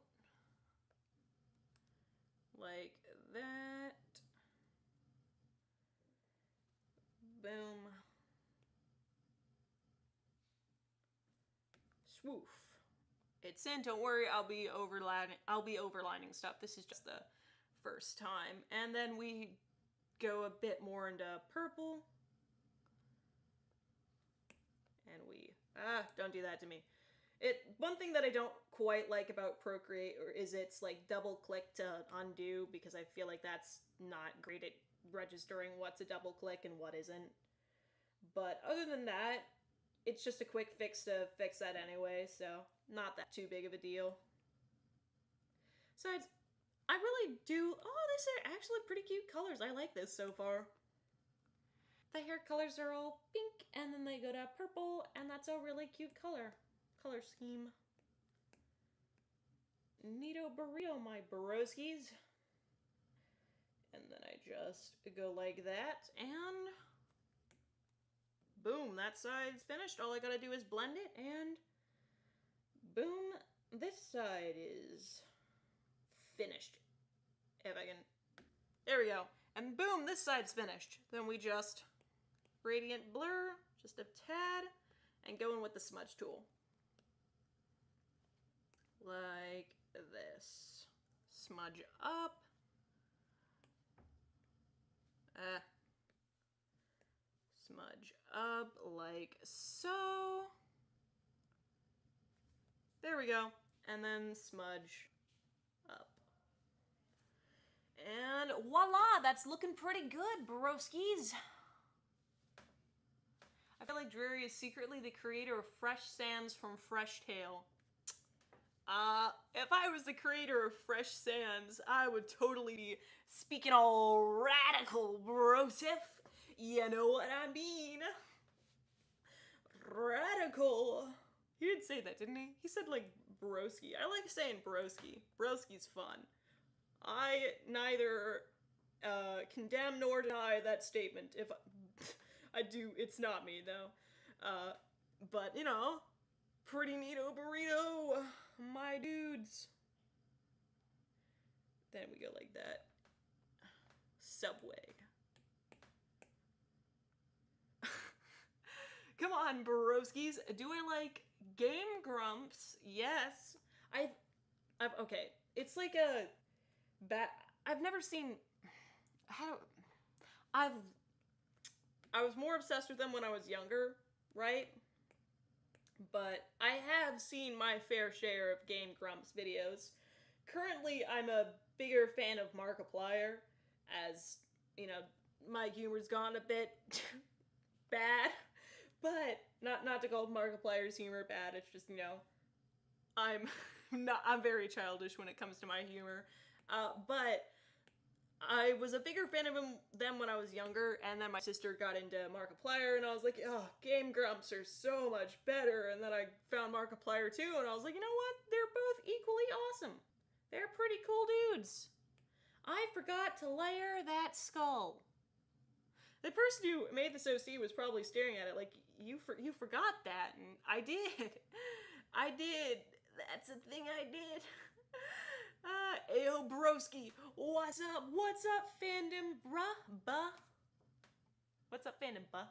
Like that. Boom. Swoof. It's in, don't worry, I'll be overlining stuff. This is just the first time. And then we go a bit more into purple. And we, don't do that to me. One thing that I don't quite like about Procreate is it's like double click to undo, because I feel like that's not great at registering what's a double click and what isn't. But other than that, it's just a quick fix to fix that anyway, so not that too big of a deal. Besides, I really do, these are actually pretty cute colors. I like this so far. The hair colors are all pink, and then they go to purple, and that's a really cute color scheme. Neato burrito, my broskies. And then I just go like that, and boom, that side's finished. All I gotta do is blend it, and boom, this side is finished. If I can, there we go. And boom, this side's finished. Then we just gradient blur, just a tad, and go in with the smudge tool. Like this. Smudge up. Smudge up like so. There we go. And then smudge up. And voila! That's looking pretty good, broskies. I feel like Dreary is secretly the creator of Fresh Sands from Fresh Tail. If I was the creator of Fresh Sands, I would totally be speaking all radical, brosif. You know what I mean? Radical. He did say that, didn't he? He said, like, broski. I like saying broski. Broski's fun. I neither condemn nor deny that statement. If I do, it's not me, though. But, you know, pretty neato burrito, my dudes. Then we go like that. Subway. Come on, broskies. Do I like Game Grumps? Yes. I've okay. It's like a I've never seen I was more obsessed with them when I was younger, right? But I have seen my fair share of Game Grumps videos. Currently, I'm a bigger fan of Markiplier, as, you know, my humor's gone a bit bad. But not to call Markiplier's humor bad. It's just, you know, I'm very childish when it comes to my humor. But I was a bigger fan of them when I was younger, and then my sister got into Markiplier, and I was like, oh, Game Grumps are so much better. And then I found Markiplier too, and I was like, you know what? They're both equally awesome. They're pretty cool dudes. I forgot to layer that skull. The person who made this OC was probably staring at it like, you forgot that, and I did. I did. That's a thing I did. Ayo, broski. What's up? What's up, fandom, bruh? What's up, fandom, buh?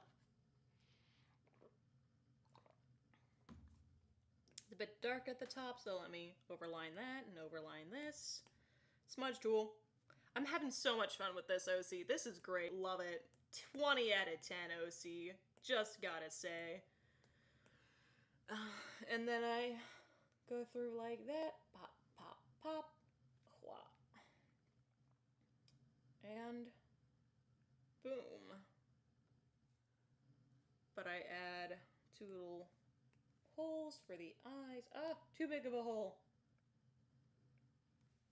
It's a bit dark at the top, so let me overline that and overline this. Smudge tool. I'm having so much fun with this OC. This is great. Love it. 20 out of 10 OC. Just gotta say. And then I go through like that. Pop, pop, pop. Wha. And boom. But I add 2 little holes for the eyes. Ah, too big of a hole.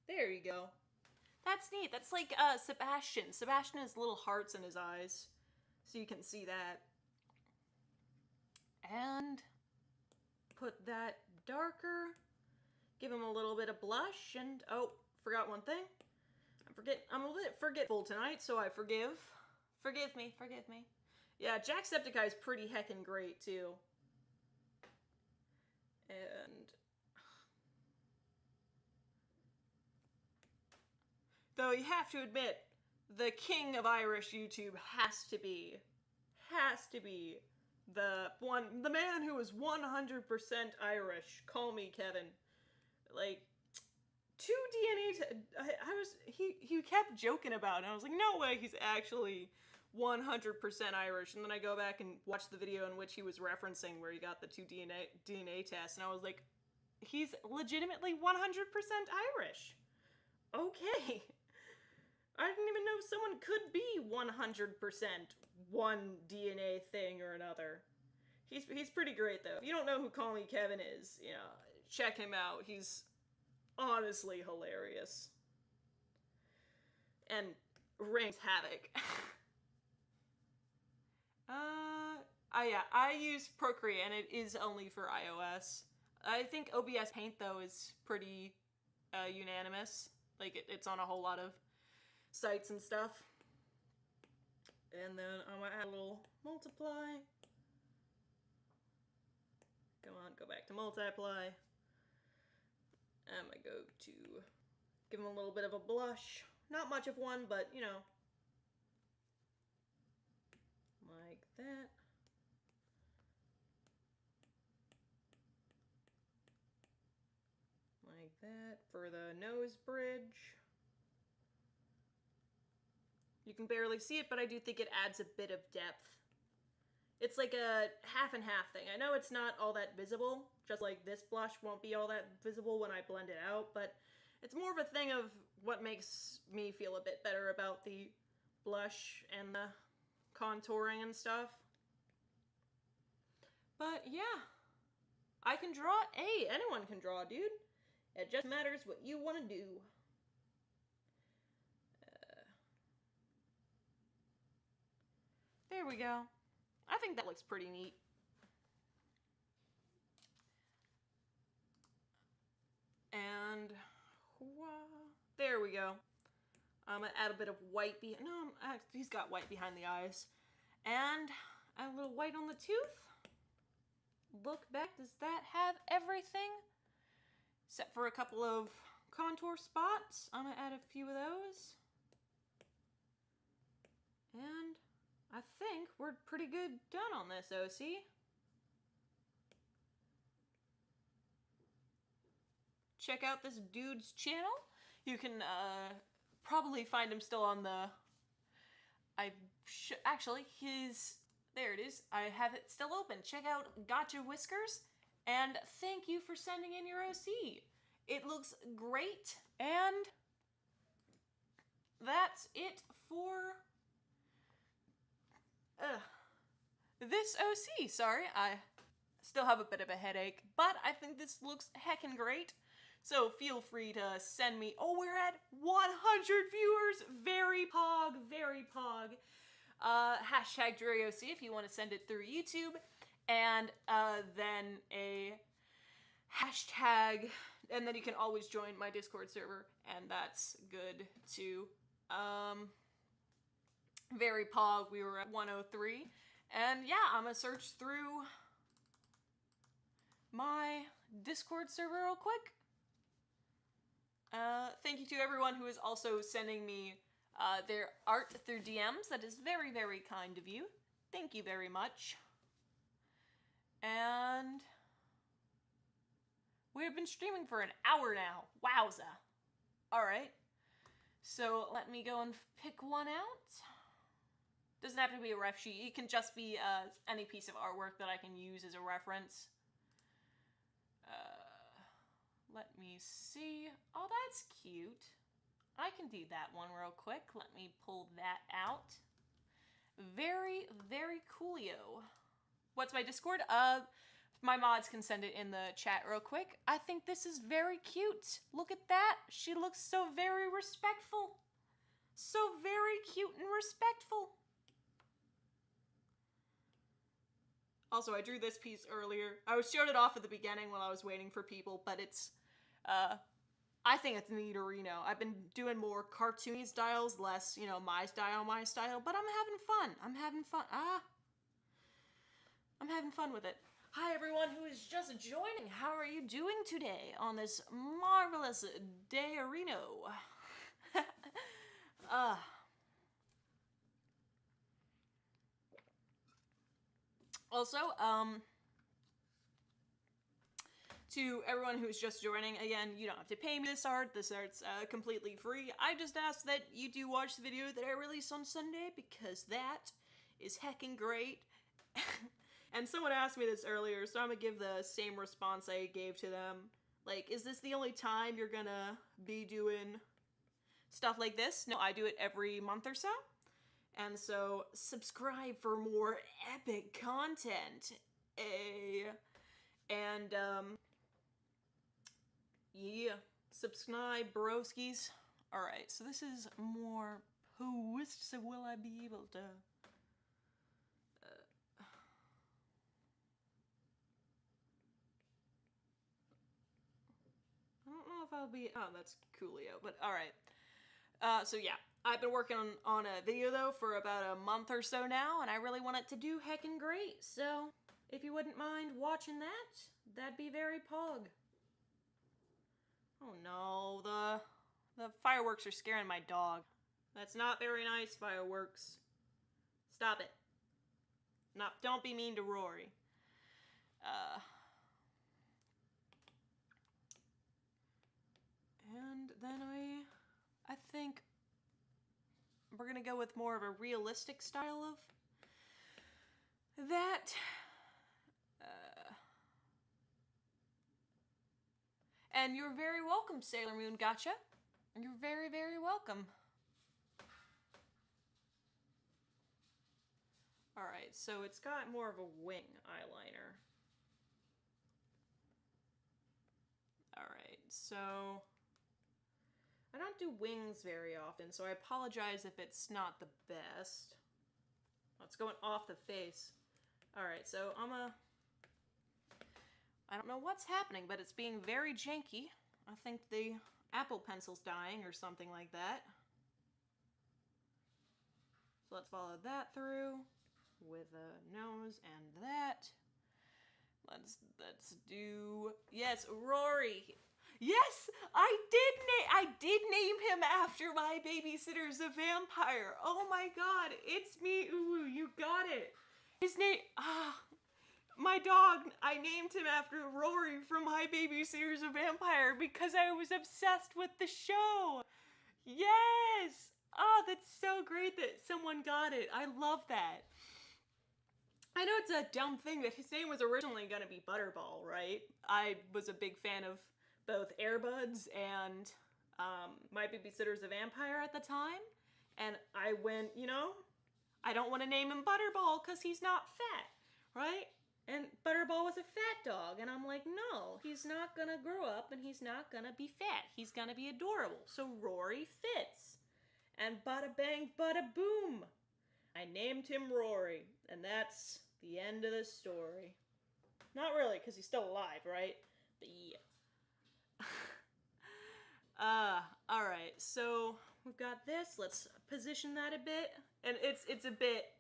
There you go. That's neat. That's like Sebastian. Sebastian has little hearts in his eyes. So you can see that. And put that darker. Give him a little bit of blush. And, oh, forgot one thing. I'm a bit forgetful tonight, so I forgive. Forgive me, forgive me. Yeah, Jacksepticeye's pretty heckin' great, too. And though you have to admit, the king of Irish YouTube has to be the man who is 100% Irish. Call me Kevin. Like, 2 DNA, he kept joking about it, and I was like, no way, he's actually 100% Irish. And then I go back and watch the video in which he was referencing where he got the 2 DNA tests, and I was like, he's legitimately 100% Irish. Okay. I didn't even know someone could be 100% one DNA thing or another. He's pretty great, though. If you don't know who Call Me Kevin is, you know, check him out. He's honestly hilarious. And wreaks havoc. Yeah, I use Procreate, and it is only for iOS. I think OBS Paint, though, is pretty unanimous. Like, it's on a whole lot of sites and stuff. And then I'm gonna add a little multiply. Come on, go back to multiply. I'm gonna go to give him a little bit of a blush. Not much of one, but you know, like that. Like that for the nose bridge. You can barely see it, but I do think it adds a bit of depth. It's like a half and half thing. I know it's not all that visible, just like this blush won't be all that visible when I blend it out, but it's more of a thing of what makes me feel a bit better about the blush and the contouring and stuff. But yeah, I can draw. Hey, anyone can draw, dude. It just matters what you want to do. There we go. I think that looks pretty neat. And there we go. I'm gonna add a bit of white behind. No, he's got white behind the eyes, and add a little white on the tooth. Look back. Does that have everything? Except for a couple of contour spots. I'm gonna add a few of those, and I think we're pretty good done on this OC. Check out this dude's channel. You can probably find him still on the... Actually, there it is. I have it still open. Check out Gotcha Whiskers. And thank you for sending in your OC. It looks great. And that's it for... this OC. Sorry, I still have a bit of a headache, but I think this looks heckin' great. So feel free to send me. Oh, we're at 100 viewers. Very pog, very pog. Hashtag DreOC if you want to send it through YouTube, and then a hashtag, and then you can always join my Discord server, and that's good too. Very pog. We were at 103. And yeah, I'm gonna search through my Discord server real quick. Thank you to everyone who is also sending me their art through DMs. That is very, very kind of you. Thank you very much. And We've been streaming for an hour now. Wowza. Alright. So let me go and pick one out. Doesn't have to be a ref sheet. It can just be any piece of artwork that I can use as a reference. Let me see. Oh, that's cute. I can do that one real quick. Let me pull that out. Very, very coolio. What's my Discord? My mods can send it in the chat real quick. I think this is very cute. Look at that. She looks so very respectful. So very cute and respectful. Also, I drew this piece earlier. I showed it off at the beginning while I was waiting for people, but it's, I think it's neaterino. I've been doing more cartoony styles, less, you know, my style, but I'm having fun. I'm having fun with it. Hi, everyone who is just joining. How are you doing today on this marvelous day-erino? Also, to everyone who's just joining, again, you don't have to pay me this art. This art's completely free. I just ask that you do watch the video that I release on Sunday, because that is heckin' great. And someone asked me this earlier, so I'm gonna give the same response I gave to them. Like, is this the only time you're gonna be doing stuff like this? No, I do it every month or so. And so, subscribe for more epic content. And, yeah. Subscribe, broskies. Alright, so this is more post, so will I be able to... I don't know if I'll be... Oh, that's coolio, but alright. So yeah, I've been working on a video, though, for about a month or so now, and I really want it to do heckin' great, so if you wouldn't mind watching that, that'd be very pog. Oh no, the fireworks are scaring my dog. That's not very nice, fireworks. Stop it. No, don't be mean to Rory. And then I think we're gonna go with more of a realistic style of that. And you're very welcome, Sailor Moon Gotcha. You're very, very welcome. Alright, so it's got more of a wing eyeliner. Alright, so... I don't do wings very often, so I apologize if it's not the best. Oh, it's going off the face. Alright, so I don't know what's happening, but it's being very janky. I think the Apple Pencil's dying or something like that. So let's follow that through with a nose and that. Let's do... Yes, Rory! Yes! I did name him after my babysitter's a vampire! Oh my god, it's me, Uwu, you got it! His name... my dog, I named him after Rory from My Babysitter's a Vampire because I was obsessed with the show! Yes! Oh, that's so great that someone got it. I love that. I know it's a dumb thing that his name was originally going to be Butterball, right? I was a big fan of both Air Buds and My Babysitter's a Vampire at the time. And I went, you know, I don't want to name him Butterball because he's not fat, right? And Butterball was a fat dog, and I'm like, no, he's not gonna grow up, and he's not gonna be fat. He's gonna be adorable. So Rory fits. And bada bang, bada boom. I named him Rory, and that's the end of the story. Not really, because he's still alive, right? But yeah. Alright, so we've got this. Let's position that a bit. And it's a bit...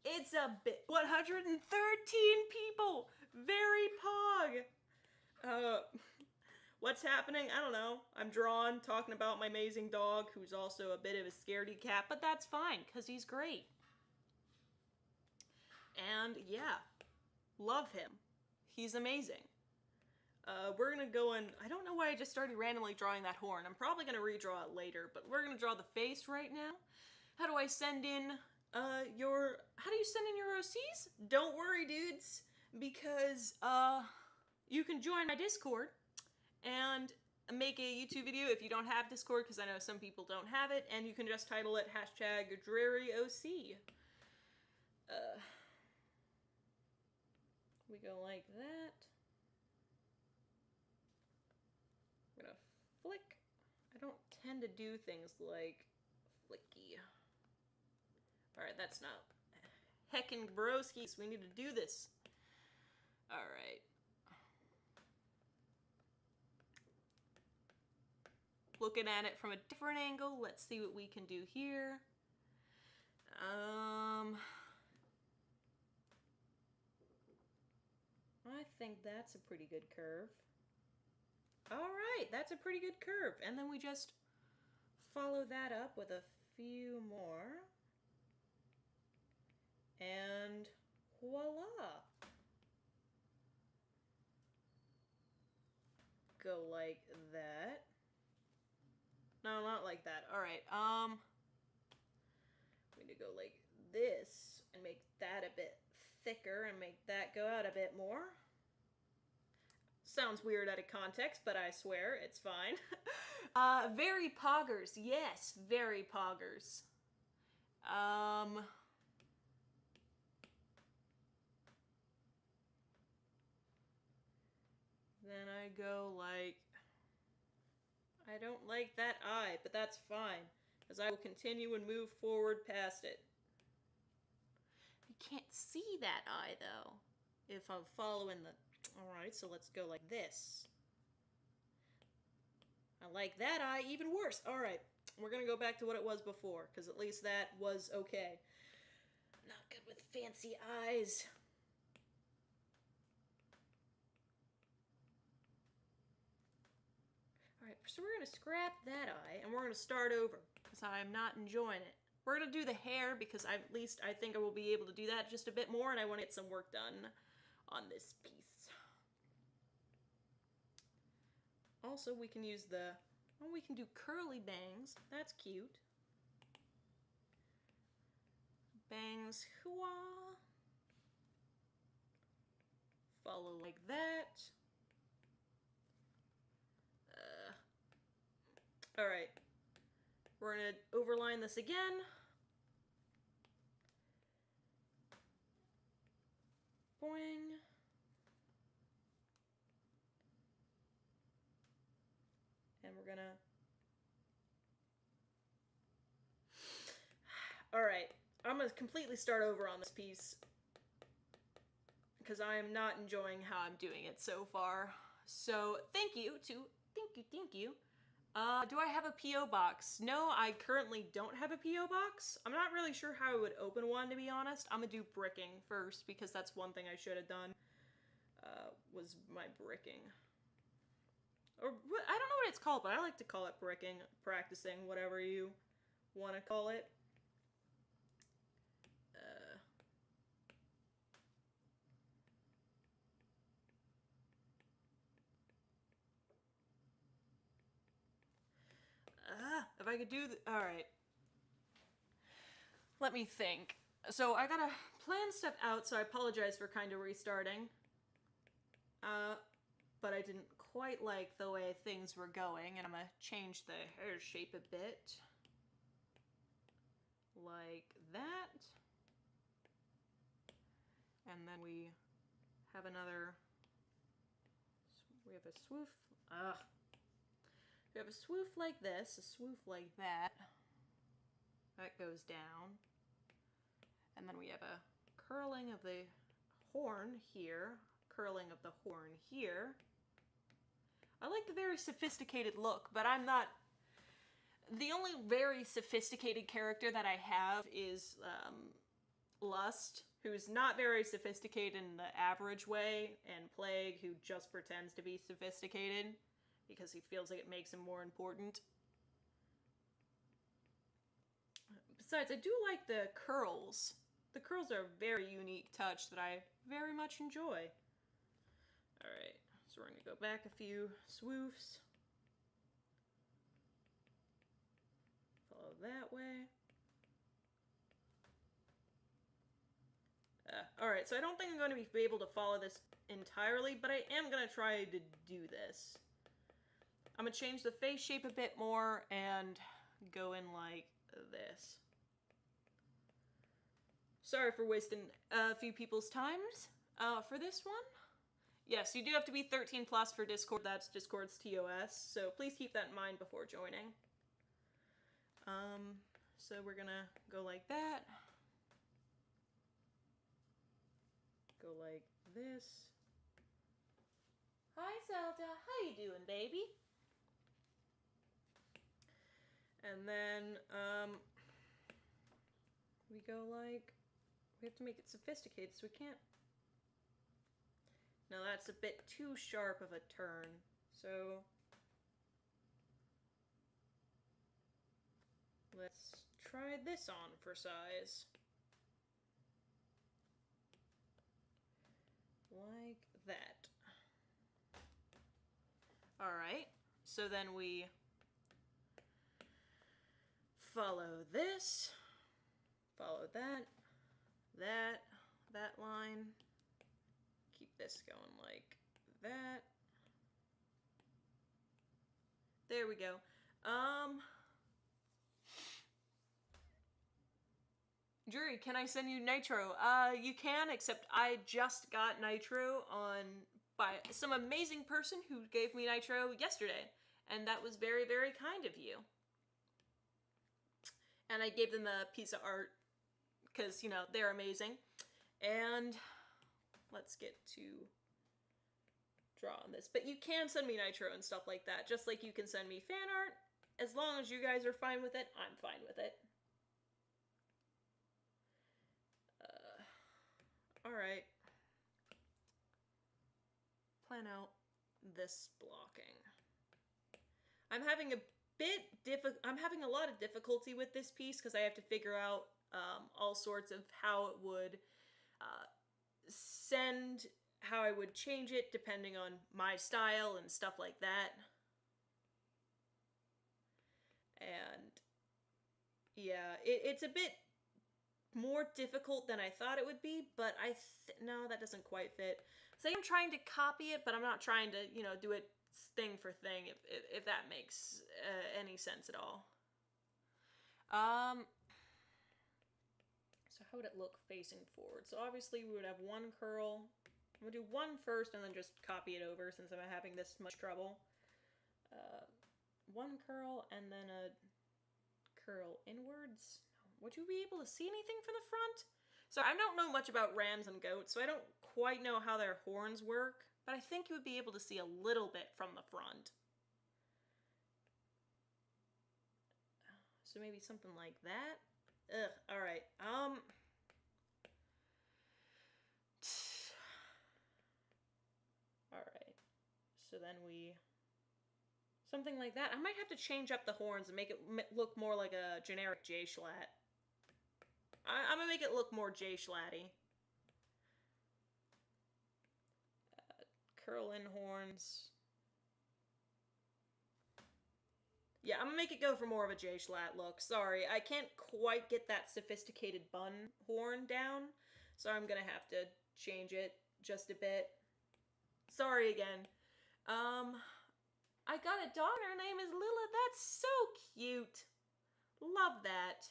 It's a bit... 113 people! Very pog! What's happening? I don't know. I'm drawn, talking about my amazing dog, who's also a bit of a scaredy cat, but that's fine, because he's great. And, yeah. Love him. He's amazing. We're gonna go in. I don't know why I just started randomly drawing that horn. I'm probably gonna redraw it later, but we're gonna draw the face right now. How do I send in how do you send in your OCs? Don't worry, dudes, because you can join my Discord and make a YouTube video if you don't have Discord, because I know some people don't have it, and you can just title it #DrearyOC. We go like that. I'm gonna flick. I don't tend to do things like flicky. Alright, that's not heckin' broskies. We need to do this. Alright. Looking at it from a different angle, let's see what we can do here. I think that's a pretty good curve. Alright, that's a pretty good curve. And then we just follow that up with a few more. And voila! Go like that. No, not like that. Alright, we need to go like this and make that a bit thicker and make that go out a bit more. Sounds weird out of context, but I swear it's fine. Very poggers. Yes, very poggers. Then I go like... I don't like that eye, but that's fine, as I will continue and move forward past it. You can't see that eye, though, if I'm following the... Alright, so let's go like this. I like that eye even worse. Alright, we're gonna go back to what it was before, because at least that was okay. Not good with fancy eyes. Alright, so we're gonna scrap that eye, and we're gonna start over, because I'm not enjoying it. We're gonna do the hair, because at least I think I will be able to do that just a bit more, and I want to get some work done on this piece. Also, we can use the... Oh, we can do curly bangs. That's cute. Bangs, hooah. Follow like that. Alright. We're gonna overline this again. Boing. And we're gonna... Alright, I'm gonna completely start over on this piece, because I am not enjoying how I'm doing it so far. So, thank you. Do I have a P.O. box? No, I currently don't have a P.O. box. I'm not really sure how I would open one, to be honest. I'm gonna do bricking first, because that's one thing I should have done, was my bricking. Or, I don't know what it's called, but I like to call it bricking, practicing, whatever you want to call it. If I could do alright. Let me think. So I gotta plan stuff out, so I apologize for kind of restarting. But I didn't quite like the way things were going, and I'm gonna change the hair shape a bit. Like that. And then we have another... We have a swoof. We have a swoof like this, a swoof like that. That goes down. And then we have a curling of the horn here, curling of the horn here. I like the very sophisticated look, but I'm not... The only very sophisticated character that I have is Lust, who's not very sophisticated in the average way, and Plague, who just pretends to be sophisticated because he feels like it makes him more important. Besides, I do like the curls. The curls are a very unique touch that I very much enjoy. Alright, so we're going to go back a few swoofs. Follow that way. Alright, so I don't think I'm going to be able to follow this entirely, but I am going to try to do this. I'm going to change the face shape a bit more and go in like this. Sorry for wasting a few people's times for this one. Yes, you do have to be 13 plus for Discord. That's Discord's TOS, so please keep that in mind before joining. So we're gonna go like that. Go like this. Hi, Zelda. How you doing, baby? And then, we go like... We have to make it sophisticated, so we can't... Now that's a bit too sharp of a turn, so... Let's try this on for size. Like that. Alright, so then we follow this, follow that, that line, keep this going like that. There we go. Jury, can I send you Nitro? You can, except I just got Nitro by some amazing person who gave me Nitro yesterday, and that was very, very kind of you. And I gave them a piece of art, because, you know, they're amazing. And let's get to draw on this. But you can send me Nitro and stuff like that, just like you can send me fan art. As long as you guys are fine with it, I'm fine with it. Alright. Plan out this blocking. I'm having a lot of difficulty with this piece because I have to figure out all sorts of how it would how I would change it depending on my style and stuff like that. And yeah, it's a bit more difficult than I thought it would be, but no, that doesn't quite fit. So I'm trying to copy it, but I'm not trying to, you know, do it thing for thing, if that makes any sense at all. So how would it look facing forward? So obviously we would have one curl. I'm gonna do one first and then just copy it over since I'm having this much trouble. One curl and then a curl inwards. Would you be able to see anything from the front? So I don't know much about rams and goats, so I don't quite know how their horns work, but I think you would be able to see a little bit from the front. So maybe something like that. Ugh, alright. Alright. So then something like that. I might have to change up the horns and make it look more like a generic J-Schlatt. I'm gonna make it look more J-Schlatty. Curl in horns. Yeah, I'm gonna make it go for more of a J-Schlatt look. Sorry, I can't quite get that sophisticated bun horn down, so I'm gonna have to change it just a bit. Sorry again. I got a dog and her name is Lila. That's so cute. Love that.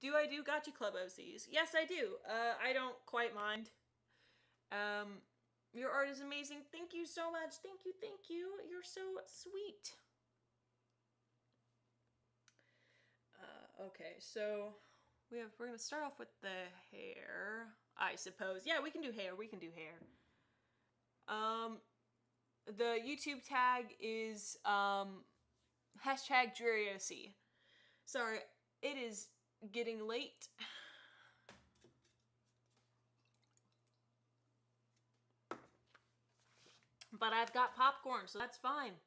Do I do Gotcha Club OCs? Yes, I do. I don't quite mind. Your art is amazing. Thank you so much. Thank you, thank you. You're so sweet. Okay, so we're gonna start off with the hair, I suppose. Yeah, we can do hair. We can do hair. The YouTube tag is #DrearyOC. Sorry, it is getting late. But I've got popcorn, so that's fine.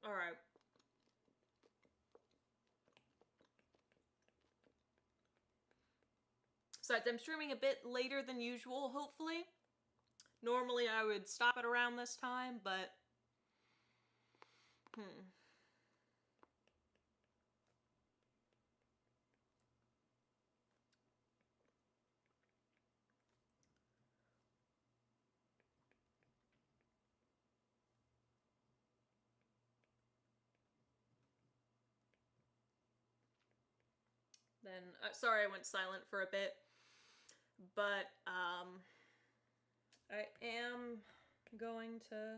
Alright. Besides, I'm streaming a bit later than usual, hopefully. Normally I would stop at around this time, but... Then, sorry I went silent for a bit, but, I am going to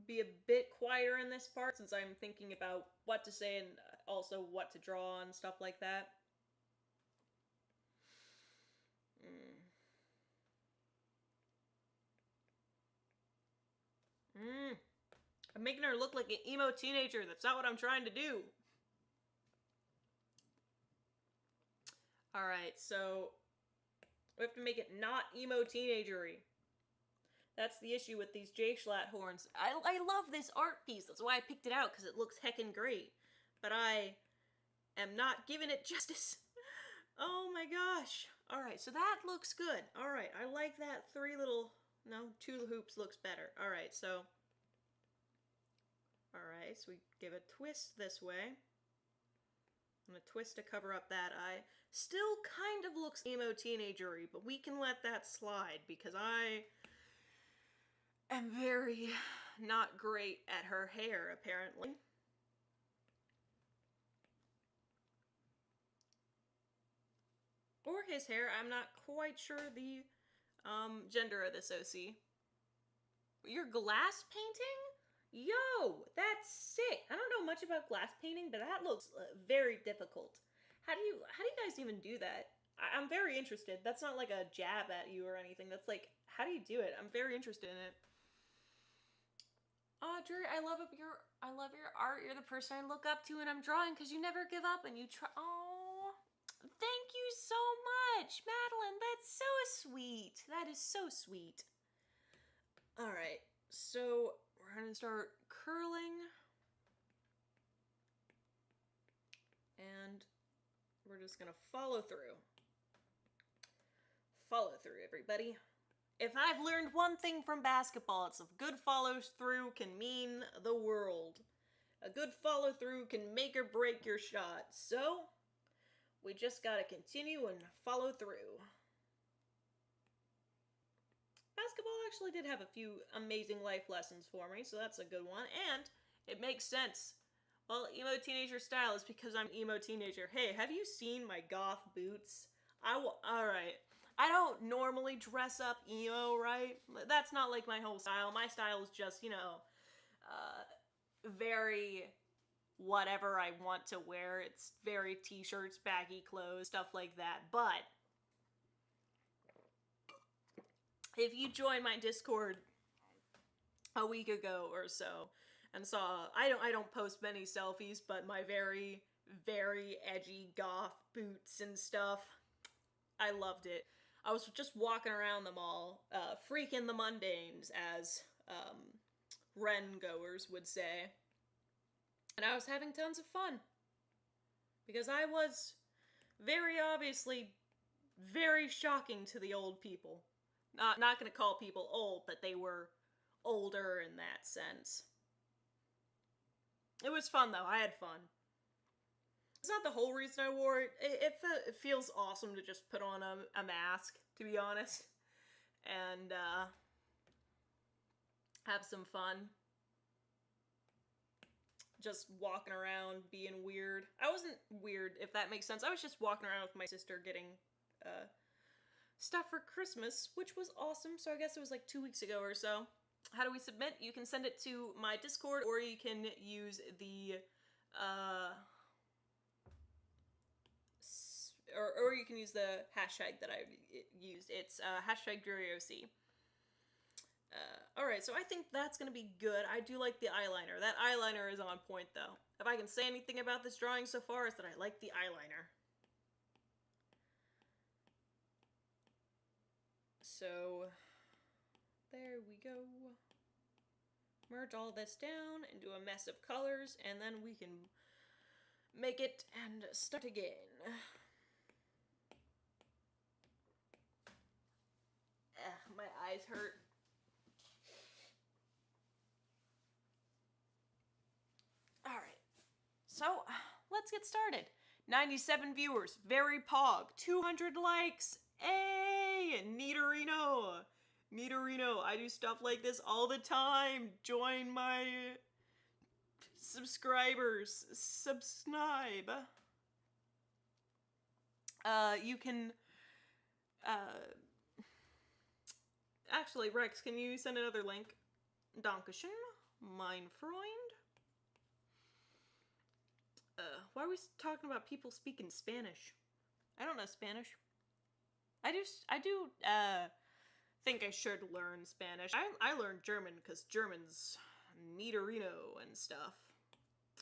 be a bit quieter in this part since I'm thinking about what to say and also what to draw and stuff like that. I'm making her look like an emo teenager. That's not what I'm trying to do. Alright, so we have to make it not emo teenagery. That's the issue with these J-Schlatt horns. I love this art piece. That's why I picked it out, because it looks heckin' great. But I am not giving it justice. Oh my gosh. Alright, so that looks good. Alright, I like that two hoops looks better. Alright, so we give a twist this way. And a twist to cover up that eye. Still kind of looks emo teenagery, but we can let that slide because I am very not great at her hair, apparently. Or his hair. I'm not quite sure the gender of this OC. Your glass painting? Yo, that's sick. I don't know much about glass painting, but that looks very difficult. How do you guys even do that? I'm very interested. That's not like a jab at you or anything. That's like, how do you do it? I'm very interested in it. Audrey, I love your art. You're the person I look up to when I'm drawing because you never give up and you try. Oh, thank you so much, Madeline. That's so sweet. That is so sweet. All right, so we're gonna start curling, and we're just gonna follow through. Follow through, everybody. If I've learned one thing from basketball, it's a good follow-through can mean the world. A good follow-through can make or break your shot. So, we just gotta continue and follow through. Basketball actually did have a few amazing life lessons for me, so that's a good one. And it makes sense. Well, emo teenager style is because I'm emo teenager. Hey, have you seen my goth boots? Alright. I don't normally dress up emo, right? That's not like my whole style. My style is just, very whatever I want to wear. It's very t-shirts, baggy clothes, stuff like that. But if you joined my Discord a week ago or so and saw, I don't post many selfies, but my very, very edgy goth boots and stuff, I loved it. I was just walking around the mall, freaking the mundanes, as Ren goers would say. And I was having tons of fun. Because I was very obviously very shocking to the old people. Not gonna call people old, but they were older in that sense. It was fun though, I had fun. It's not the whole reason I wore it. It feels awesome to just put on a mask, to be honest. And, have some fun. Just walking around, being weird. I wasn't weird, if that makes sense. I was just walking around with my sister getting, stuff for Christmas, which was awesome. So I guess it was like 2 weeks ago or so. How do we submit? You can send it to my Discord, or you can use the, or you can use the hashtag that I used. It's hashtag DrearyOC. Alright, so I think that's gonna be good. I do like the eyeliner. That eyeliner is on point, though. If I can say anything about this drawing so far, it's that I like the eyeliner. So, there we go. Merge all this down into a mess of colors, and then we can make it and start again. eyes hurt. Alright. So, let's get started. 97 viewers. Very pog. 200 likes. Hey! Neaterino. Neaterino. I do stuff like this all the time. Join my subscribers. Subscribe. You can... Actually, Rex, can you send another link? Dankeschön, mein Freund. Why are we talking about people speaking Spanish? I don't know Spanish. I do think I should learn Spanish. I learned German because German's neaterino and stuff.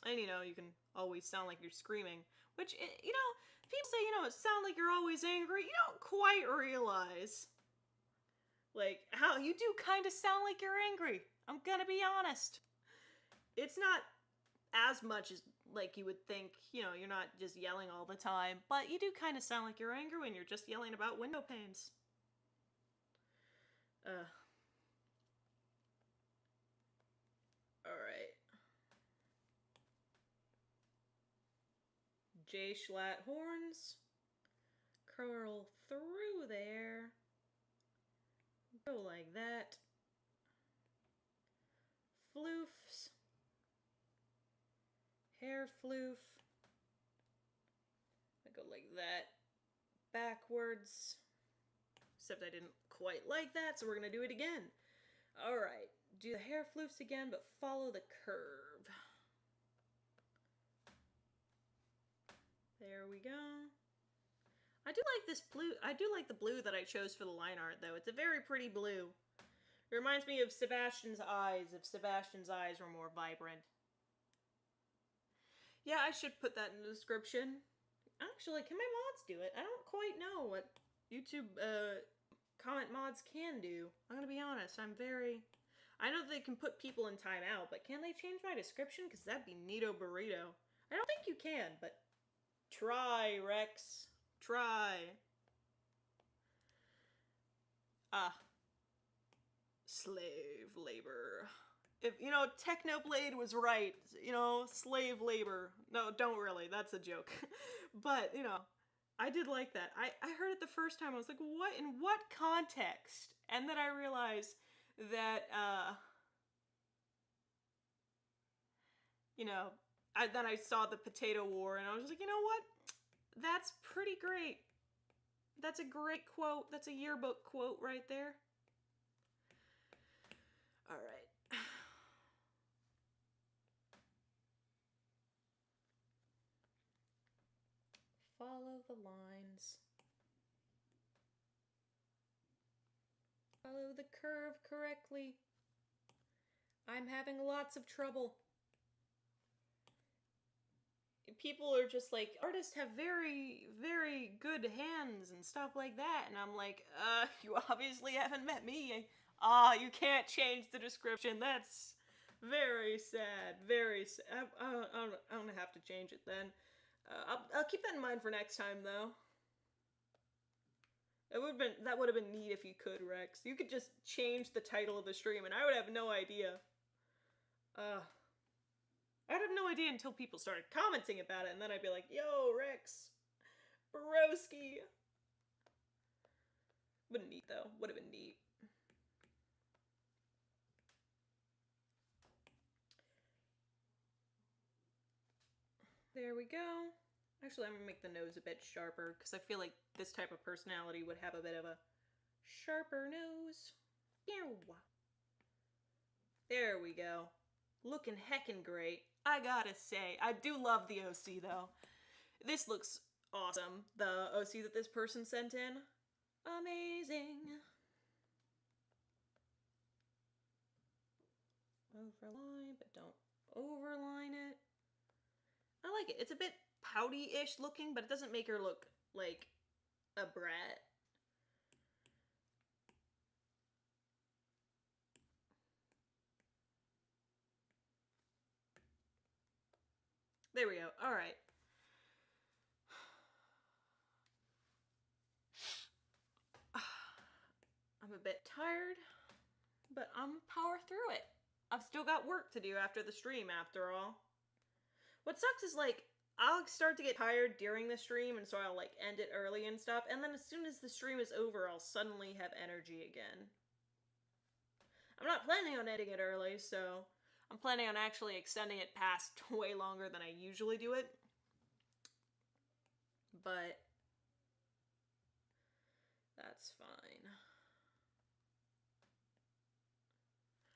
And, you know, you can always sound like you're screaming. Which, you know, people say, you know, it sound like you're always angry. You don't quite realize, like, how you do kind of sound like you're angry. I'm gonna be honest. It's not as much as, like, you would think. You know, you're not just yelling all the time. But you do kind of sound like you're angry when you're just yelling about window panes. Alright. J Schlatt horns. Curl through there. Go like that. Floofs. Hair floof. I go like that. Backwards. Except I didn't quite like that, so we're gonna do it again. Alright. Do the hair floofs again, but follow the curve. There we go. I do like this blue. I do like the blue that I chose for the line art, though. It's a very pretty blue. It reminds me of Sebastian's eyes, if Sebastian's eyes were more vibrant. Yeah, I should put that in the description. Actually, can my mods do it? I don't quite know what YouTube comment mods can do. I'm gonna be honest, I know they can put people in timeout, but can they change my description? Because that'd be neato burrito. I don't think you can, but try, Rex. Try. Slave labor. If, you know, Technoblade was right. You know, slave labor. No, don't really. That's a joke. But, you know, I did like that. I heard it the first time. I was like, what? In what context? And then I realized that, you know, then I saw the Potato War, and I was like, you know what? That's pretty great. That's a great quote. That's a yearbook quote right there. All right. Follow the lines. Follow the curve correctly. I'm having lots of trouble. People are just like, artists have very, very good hands and stuff like that. And I'm like, you obviously haven't met me. You can't change the description. That's very sad. Very sad. I'm gonna have to change it then. I'll keep that in mind for next time, though. That would have been neat if you could, Rex. You could just change the title of the stream, and I would have no idea. I'd have no idea until people started commenting about it, and then I'd be like, yo, Rex, broski. Would have been neat, though. Would have been neat. There we go. Actually, I'm gonna make the nose a bit sharper, because I feel like this type of personality would have a bit of a sharper nose. There we go. Looking heckin' great. I gotta say, I do love the OC, though. This looks awesome. The OC that this person sent in. Amazing. Overline, but don't overline it. I like it. It's a bit pouty-ish looking, but it doesn't make her look like a brat. There we go. All right. I'm a bit tired, but I'm gonna power through it. I've still got work to do after the stream, after all. What sucks is, like, I'll start to get tired during the stream, and so I'll, like, end it early and stuff, and then as soon as the stream is over, I'll suddenly have energy again. I'm not planning on ending it early, so I'm planning on actually extending it past way longer than I usually do it. But that's fine.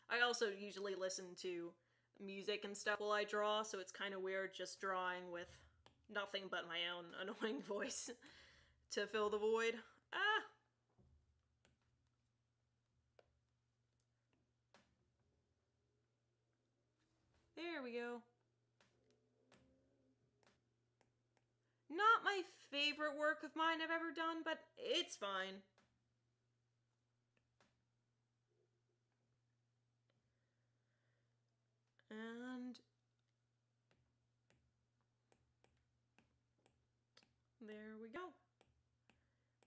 I also usually listen to music and stuff while I draw, so it's kind of weird just drawing with nothing but my own annoying voice to fill the void. Ah! There we go. Not my favorite work of mine I've ever done, but it's fine. And there we go.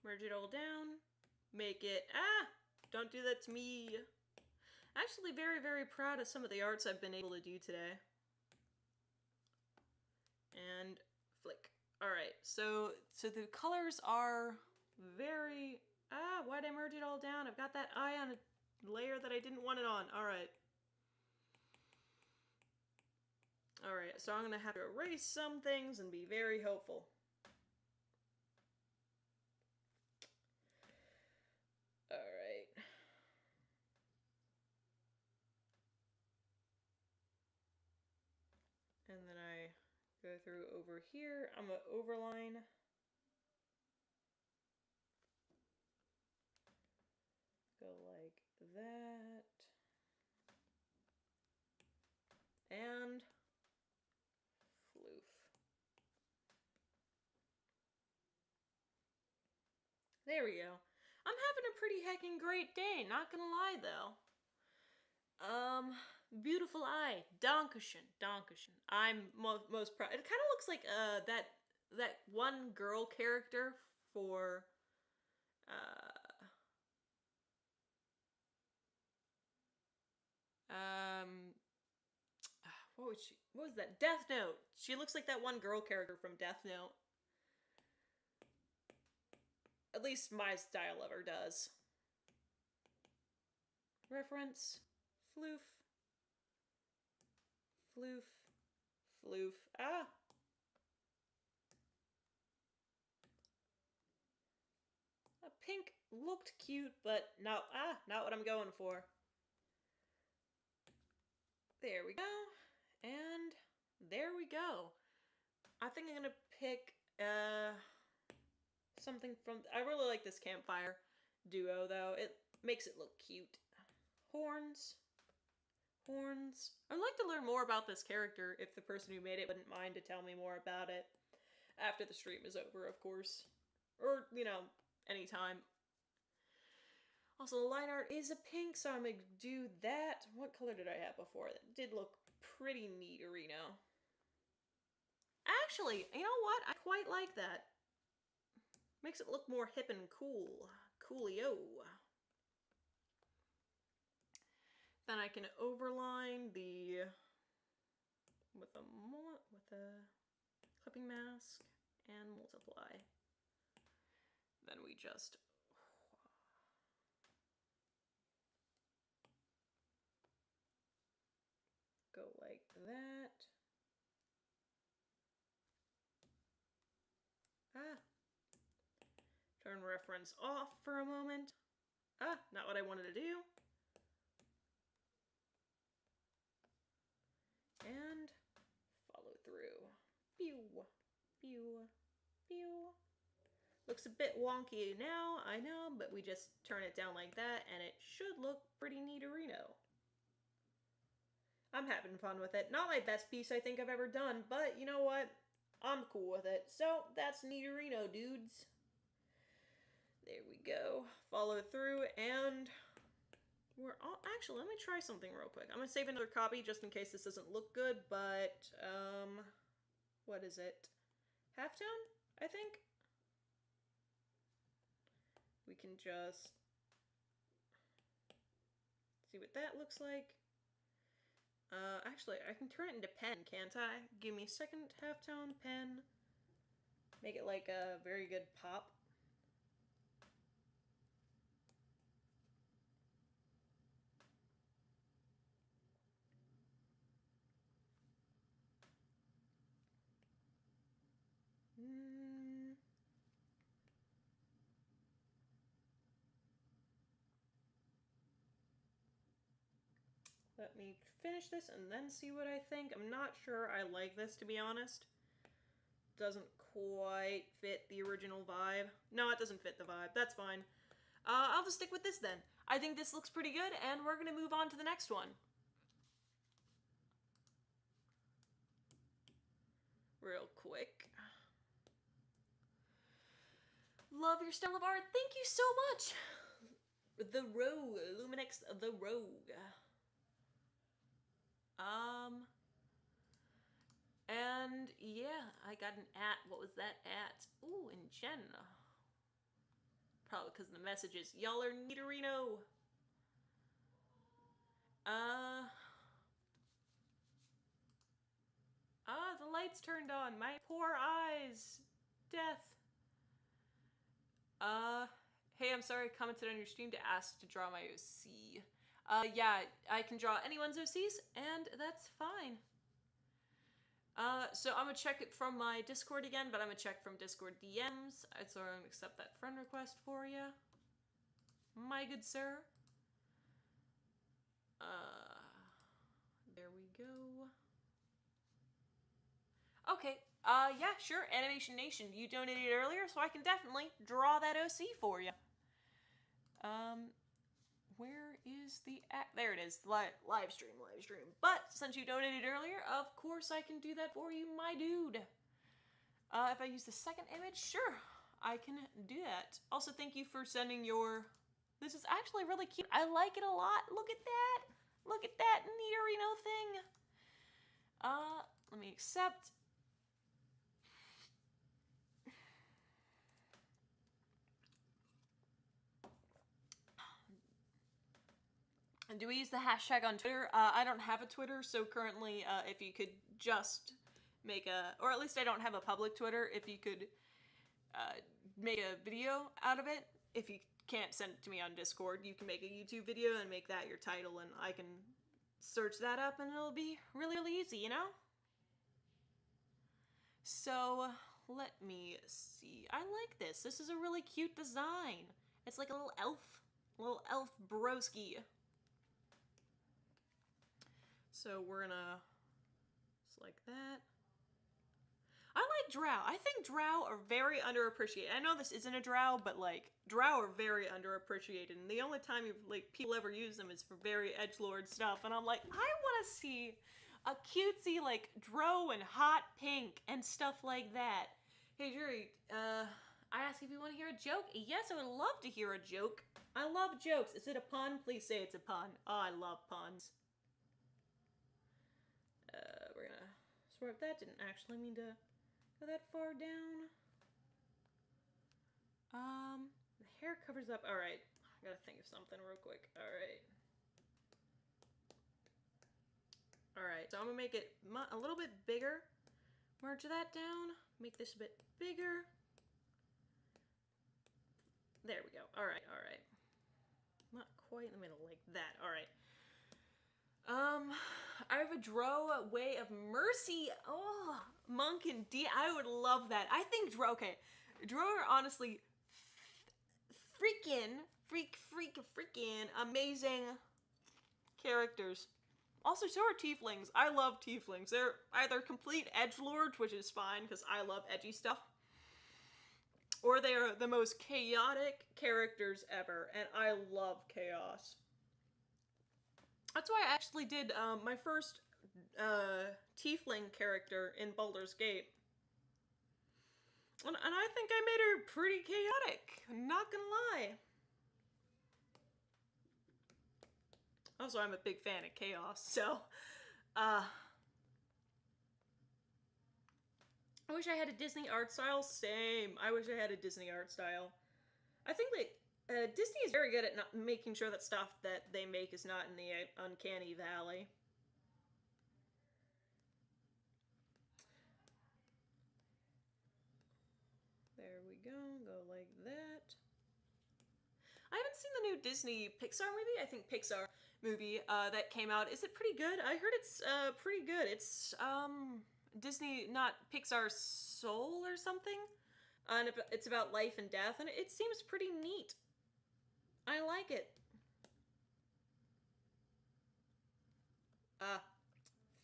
Merge it all down. Make it... Ah! Don't do that to me. Actually very, very proud of some of the arts I've been able to do today. And flick. Alright, so the colors are very... Ah, why'd I merge it all down? I've got that eye on a layer that I didn't want it on. Alright. Alright, so I'm gonna have to erase some things and be very hopeful. Alright. And then I go through over here. I'm gonna overline. Go like that. And floof. There we go. I'm having a pretty heckin' great day, not gonna lie though. Beautiful eye. Dankeschön. Dankeschön. I'm most proud. It kind of looks like that one girl character for what was that? Death Note. She looks like that one girl character from Death Note. At least my style of her does. Reference. Floof. Floof. Floof. Ah! A pink looked cute, but not what I'm going for. There we go. And there we go. I think I'm gonna pick something from... I really like this campfire duo, though. It makes it look cute. Horns. Horns. I'd like to learn more about this character if the person who made it wouldn't mind to tell me more about it. After the stream is over, of course. Or, you know, anytime. Also, the line art is a pink, so I'm gonna do that. What color did I have before? That did look pretty neat, Reno. Actually, you know what? I quite like that. Makes it look more hip and cool. Coolio. Then I can overline the with a clipping mask and multiply. Then we just go like that. Ah. Turn reference off for a moment. Ah, not what I wanted to do. And follow through. Pew, pew, pew. Looks a bit wonky now, I know, but we just turn it down like that, and it should look pretty neaterino. I'm having fun with it. Not my best piece I think I've ever done, but you know what? I'm cool with it. So, that's neaterino, dudes. There we go. Follow through, and we're all... Actually, let me try something real quick. I'm gonna save another copy just in case this doesn't look good, but, what is it? Halftone, I think? We can just See what that looks like. Actually, I can turn it into pen, can't I? Give me a second halftone pen. Make it like a very good pop. Let me finish this and then see what I think. I'm not sure I like this, to be honest. Doesn't quite fit the original vibe. No, it doesn't fit the vibe. That's fine. I'll just stick with this then. I think this looks pretty good, and we're gonna move on to the next one. Real quick. Love your style of art. Thank you so much. The Rogue. Luminix the Rogue. And yeah, I got an at. What was that at? Ooh, in Jen. Probably because of the messages. Y'all are Nidorino. The lights turned on. My poor eyes. Death. Hey, I'm sorry I commented on your stream to ask to draw my OC. Yeah, I can draw anyone's OCs, and that's fine. So I'm gonna check it from my Discord again, but I'm gonna check from Discord DMs. So I'm gonna accept that friend request for you. My good sir. There we go. Okay, yeah, sure, Animation Nation, you donated earlier, so I can definitely draw that OC for you. Where is the app? There it is, live stream. But since you donated earlier, of course I can do that for you, my dude. If I use the second image, sure, I can do that. Also, thank you for sending your... This is actually really cute. I like it a lot. Look at that. Look at that Nidorino thing. Let me accept. And do we use the hashtag on Twitter? I don't have a Twitter, so currently, if you could just make a... Or at least I don't have a public Twitter. If you could make a video out of it. If you can't send it to me on Discord, you can make a YouTube video and make that your title, and I can search that up, and it'll be really, really easy, you know? So, let me see. I like this. This is a really cute design. It's like a little elf broski. So we're gonna select that. I like drow. I think drow are very underappreciated. I know this isn't a drow, but like drow are very underappreciated, and the only time people ever use them is for very edgelord stuff. And I'm like, I want to see a cutesy like drow and hot pink and stuff like that. Hey Jerry, I asked if you want to hear a joke. Yes, I would love to hear a joke. I love jokes. Is it a pun? Please say it's a pun. Oh, I love puns. We're gonna swipe that. Didn't actually mean to go that far down. The hair covers up. Alright. I gotta think of something real quick. Alright, so I'm gonna make it a little bit bigger. Merge that down. Make this a bit bigger. There we go. Alright. Not quite in the middle like that. Alright. I have a drow way of mercy. Oh, monk and I would love that. I think drow are honestly freaking amazing characters. Also, so are tieflings. I love tieflings. They're either complete edgelords, which is fine because I love edgy stuff, or they are the most chaotic characters ever, and I love chaos. That's why I actually did my first tiefling character in Baldur's Gate. And I think I made her pretty chaotic. Not gonna lie. Also, I'm a big fan of chaos, so... I wish I had a Disney art style. Same. I wish I had a Disney art style. I think Disney is very good at not making sure that stuff that they make is not in the uncanny valley. There we go. Go like that. I haven't seen the new Disney Pixar movie. I think Pixar movie that came out. Is it pretty good? I heard it's pretty good. It's Disney, not Pixar Soul or something. And it's about life and death, and it seems pretty neat. I like it.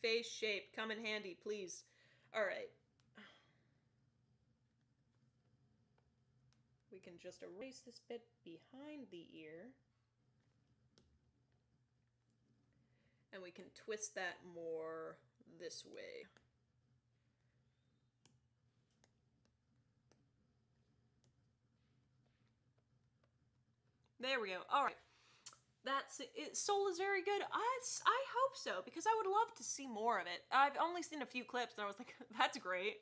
Face shape, come in handy, please. Alright. We can just erase this bit behind the ear. And we can twist that more this way. There we go. All right. That's it. Soul is very good. I hope so, because I would love to see more of it. I've only seen a few clips, and I was like, that's great.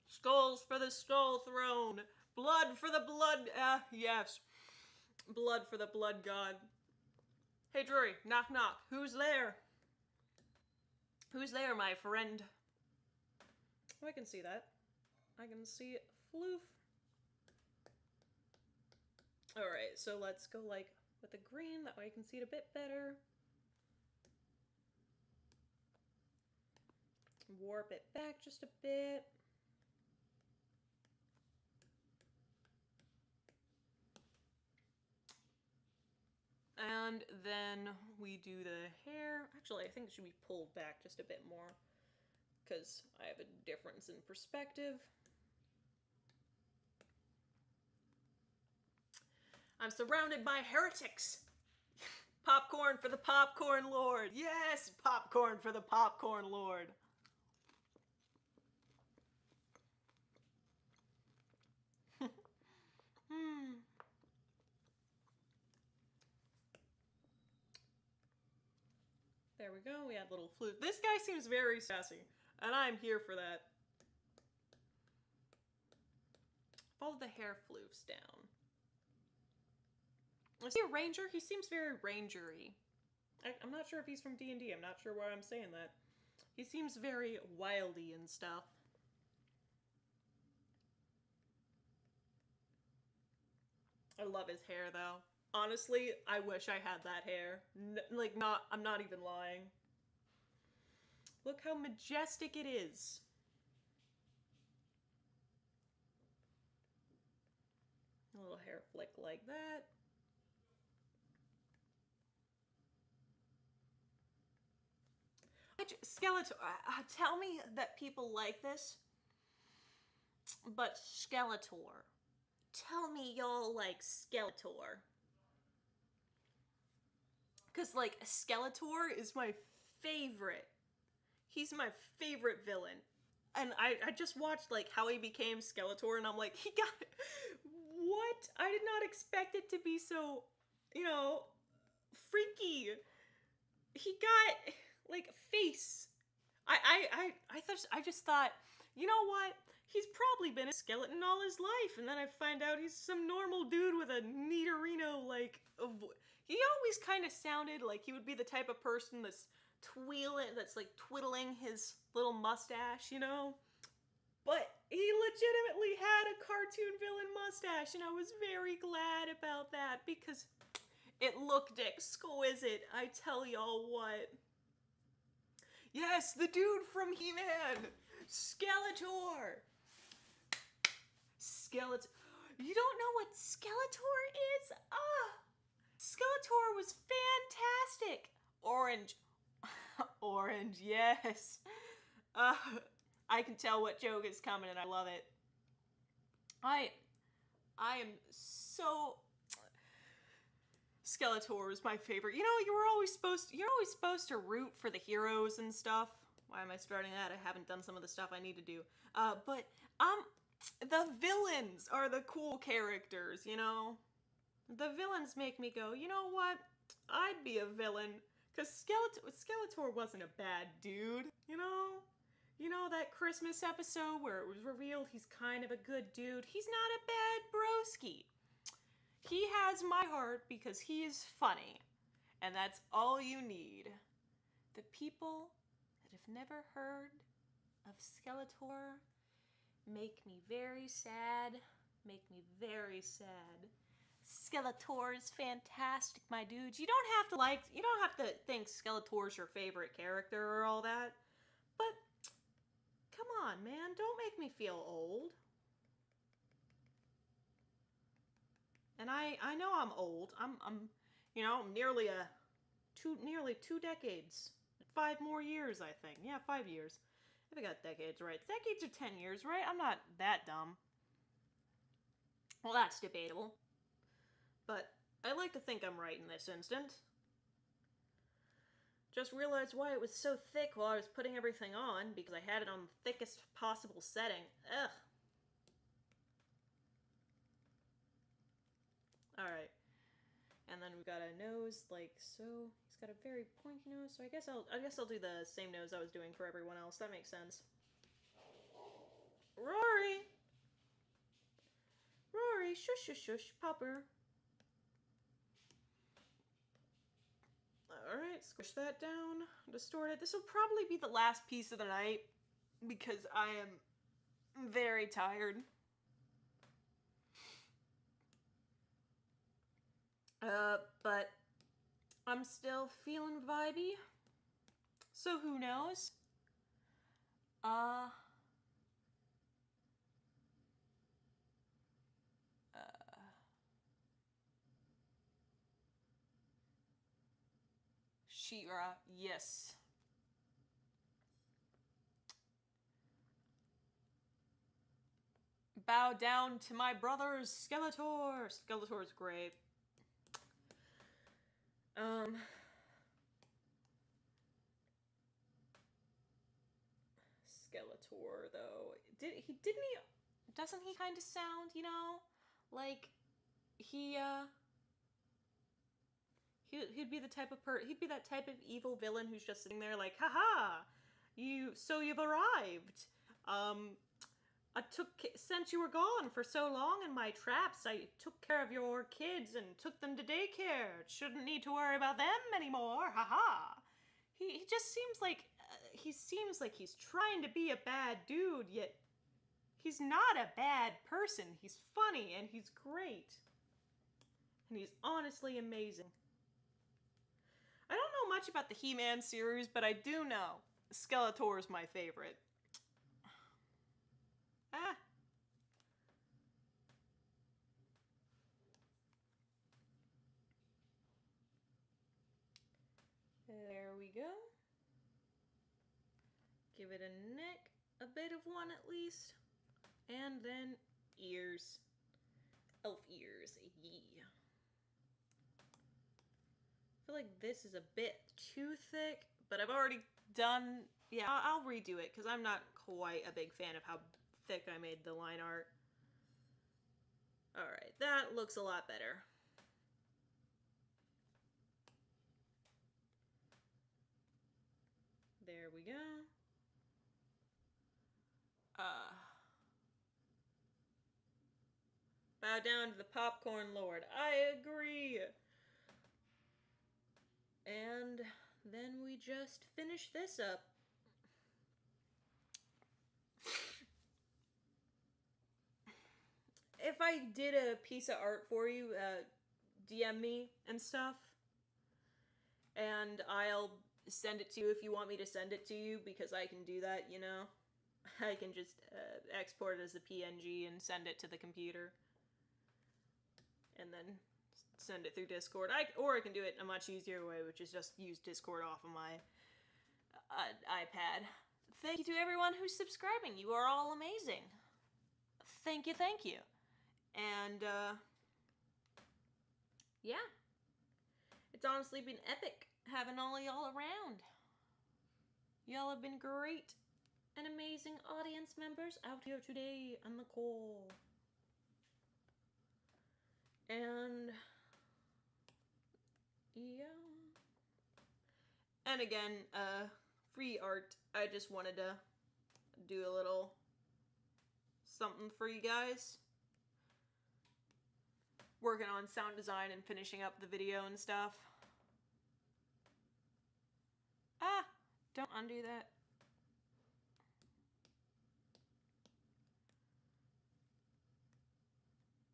Skulls for the skull throne. Blood for the blood. Yes. Blood for the blood god. Hey, Drury. Knock, knock. Who's there? Who's there, my friend? Oh, I can see that. I can see floof. Alright, so let's go like with the green, that way I can see it a bit better. Warp it back just a bit. And then we do the hair. Actually, I think it should be pulled back just a bit more, because I have a difference in perspective. I'm surrounded by heretics. Popcorn for the popcorn lord. Yes, popcorn for the popcorn lord. There we go. We had little flute. This guy seems very sassy, and I'm here for that. Follow the hair floofs down. Is he a ranger? He seems very rangery. I'm not sure if he's from D&D. I'm not sure why I'm saying that. He seems very wildy and stuff. I love his hair, though. Honestly, I wish I had that hair. I'm not even lying. Look how majestic it is. A little hair flick like that. Skeletor, tell me that people like this, but Skeletor. Tell me y'all like Skeletor. Because, like, Skeletor is my favorite. He's my favorite villain. And I just watched, like, how he became Skeletor, and I'm like, he got... What? I did not expect it to be so, you know, freaky. He got, like, face. I just thought, you know what? He's probably been a skeleton all his life, and then I find out he's some normal dude with a neaterino, like, he always kind of sounded like he would be the type of person that's like twiddling his little mustache, you know? But he legitimately had a cartoon villain mustache, and I was very glad about that, because it looked exquisite, I tell y'all what. Yes, the dude from He-Man! Skeletor! Skeletor. You don't know what Skeletor is? Skeletor was fantastic. Orange. Orange, yes. I can tell what joke is coming, and I love it. I am so... Skeletor was my favorite. You know, you're always supposed to root for the heroes and stuff. Why am I starting that? I haven't done some of the stuff I need to do. But the villains are the cool characters, you know? The villains make me go, you know what? I'd be a villain. Because Skeletor wasn't a bad dude, you know? You know, that Christmas episode where it was revealed he's kind of a good dude? He's not a bad broski. He has my heart because he is funny. And that's all you need. The people that have never heard of Skeletor make me very sad. Make me very sad. Skeletor is fantastic, my dudes. You don't have to think Skeletor's your favorite character or all that. But come on, man, don't make me feel old. And I know I'm old. I'm nearly nearly 2 decades. 5 more years, I think. Yeah, 5 years. If I got decades right. Decades are 10 years, right? I'm not that dumb. Well, that's debatable. But I like to think I'm right in this instance. Just realized why it was so thick while I was putting everything on, because I had it on the thickest possible setting. Ugh. Alright. And then we've got a nose like so. He's got a very pointy nose, so I guess I'll do the same nose I was doing for everyone else. That makes sense. Rory! Rory, shush shush shush, Popper. Alright, squish that down. Distort it. This will probably be the last piece of the night because I am very tired. But I'm still feeling vibey. So who knows? She-Ra, yes. Bow down to my brothers, Skeletor. Skeletor's great. Skeletor, though, doesn't he kind of sound, like he'd be the type of he'd be that type of evil villain who's just sitting there like, haha, you've arrived. Since you were gone for so long in my traps, I took care of your kids and took them to daycare. Shouldn't need to worry about them anymore. Haha. He just seems like he's trying to be a bad dude, yet he's not a bad person. He's funny and he's great. And he's honestly amazing. I don't know much about the He-Man series, but I do know Skeletor is my favorite. Ah. There we go. Give it a neck, a bit of one at least. And then ears. Elf ears, yeah. I feel like this is a bit too thick, but I've already done... Yeah, I'll redo it, because I'm not quite a big fan of how thick I made the line art. Alright, that looks a lot better. There we go. Bow down to the popcorn lord. I agree. And then we just finish this up. If I did a piece of art for you, DM me and stuff. And I'll send it to you if you want me to send it to you, because I can do that, I can just export it as a PNG and send it to the computer. And then send it through Discord. Or I can do it in a much easier way, which is just use Discord off of my iPad. Thank you to everyone who's subscribing. You are all amazing. Thank you, thank you. And, yeah. It's honestly been epic having all y'all around. Y'all have been great and amazing audience members out here today on the call. And yeah. And again, free art. I just wanted to do a little something for you guys. Working on sound design and finishing up the video and stuff. Ah, don't undo that.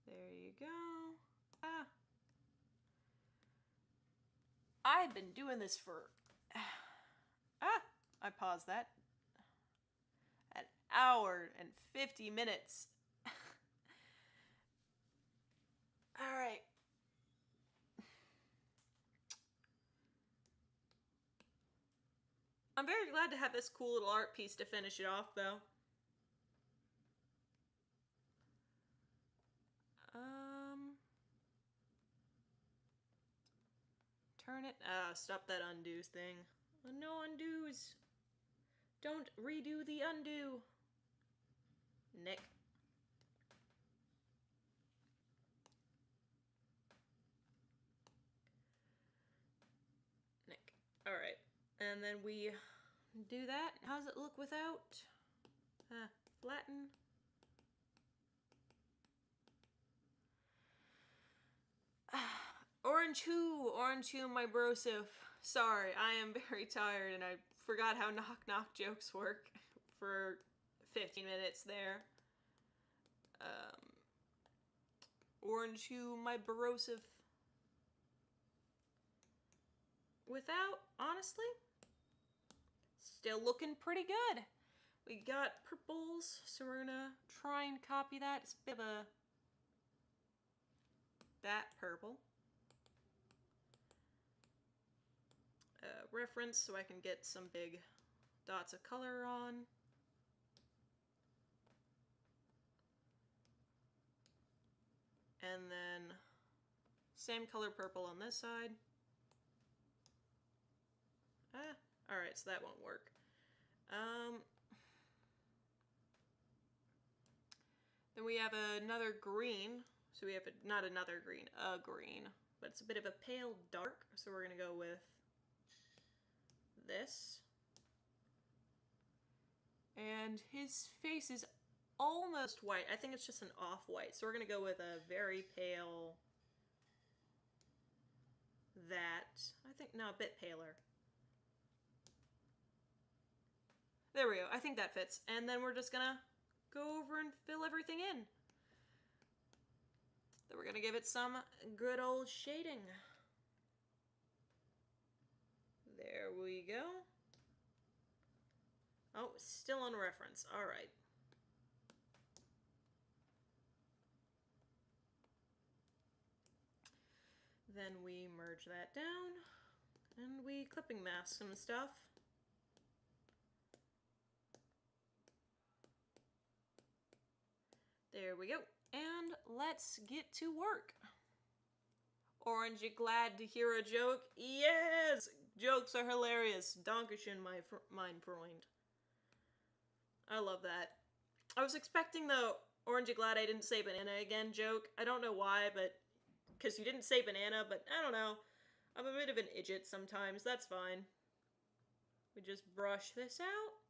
There you go. Ah. I've been doing this for... Ah, I paused that. An hour and 50 minutes. Alright. I'm very glad to have this cool little art piece to finish it off, though. Turn it. Stop that undo thing. No undos. Don't redo the undo. Nick. Nick. Alright. And then we do that. How does it look without? Flatten. Orange Who, my brosif. Sorry, I am very tired and I forgot how knock jokes work for 15 minutes there. Orange Who, my brosif. Without, honestly, still looking pretty good. We got purples, so we're gonna try and copy that. It's a bit of a... that purple. Reference so I can get some big dots of color on. And then same color purple on this side. Alright, so that won't work. Then we have another green. So we have not another green, a green. But it's a bit of a pale dark, so we're gonna go with this. And his face is almost white. I think it's just an off-white. So we're gonna go with a very pale... that. I think, no, a bit paler. There we go. I think that fits. And then we're just gonna go over and fill everything in. Then we're gonna give it some good old shading. There we go. Oh, still on reference. All right. Then we merge that down and we clipping mask some stuff. There we go. And let's get to work. Orange, you glad to hear a joke? Yes! Jokes are hilarious. Dankeschön, mein Freund. I love that. I was expecting the Orange, you glad I didn't say banana again joke. I don't know why, but... because you didn't say banana, but I don't know. I'm a bit of an idiot sometimes. That's fine. We just brush this out.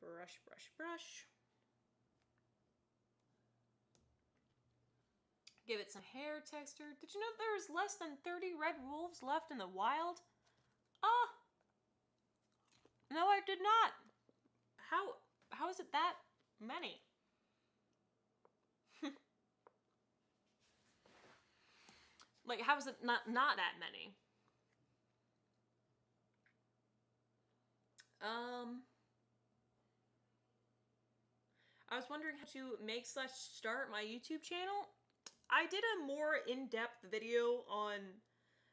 Brush, brush, brush. Give it some hair texture. Did you know there's less than 30 red wolves left in the wild? Ah! No, I did not. How is it that many? Like, how is it not that many? I was wondering how to make / start my YouTube channel. I did a more in-depth video on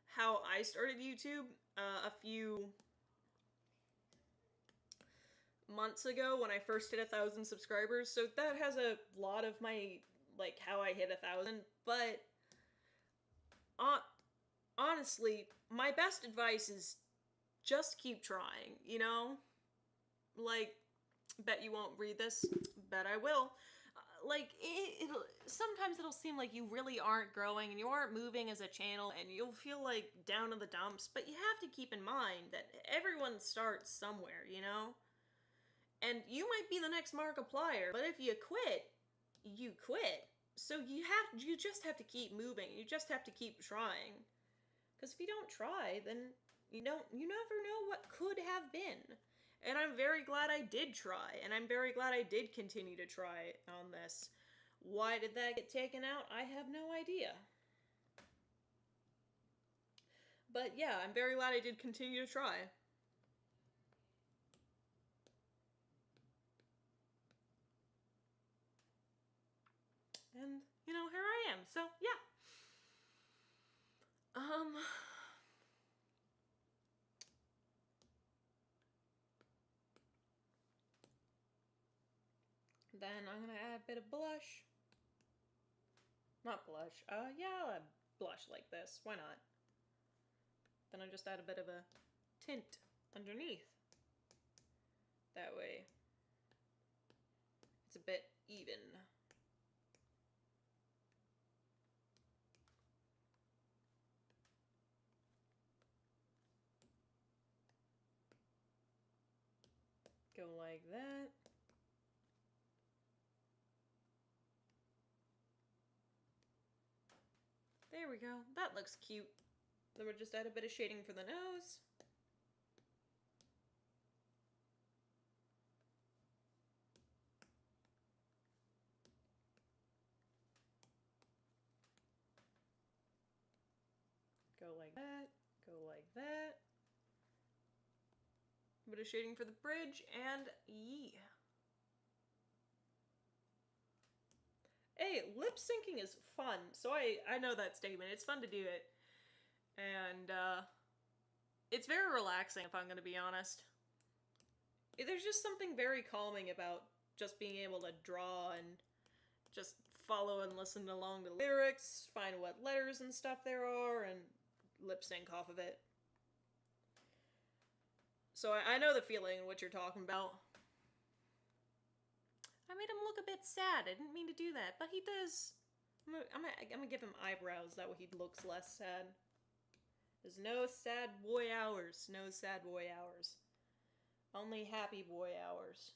how I started YouTube a few months ago when I first hit 1,000 subscribers. So that has a lot of my, like, how I hit 1,000. But honestly, my best advice is just keep trying, you know? Like, bet you won't read this, bet I will. Like, sometimes it'll seem like you really aren't growing and you aren't moving as a channel and you'll feel like down in the dumps, but you have to keep in mind that everyone starts somewhere, you know? And you might be the next Markiplier, but if you quit, you quit. So you just have to keep moving. You just have to keep trying. Because if you don't try, then you never know what could have been. And I'm very glad I did try, and I'm very glad I did continue to try on this. Why did that get taken out? I have no idea. But yeah, I'm very glad I did continue to try. And, you know, here I am. So, yeah. Then I'm gonna add a bit of blush. Not blush. Yeah, I'll add blush like this. Why not? Then I just add a bit of a tint underneath. That way it's a bit even. Go like that. There we go. That looks cute. Then we'll just add a bit of shading for the nose. Go like that. Go like that. A bit of shading for the bridge, and yeah. Hey, lip syncing is fun. So I know that statement. It's fun to do it. And it's very relaxing, if I'm going to be honest. There's just something very calming about just being able to draw and just follow and listen along to lyrics, find what letters and stuff there are, and lip sync off of it. So I know the feeling, what you're talking about. I made him look a bit sad. I didn't mean to do that, but he does. I'm gonna give him eyebrows. That way he looks less sad. There's no sad boy hours. No sad boy hours. Only happy boy hours.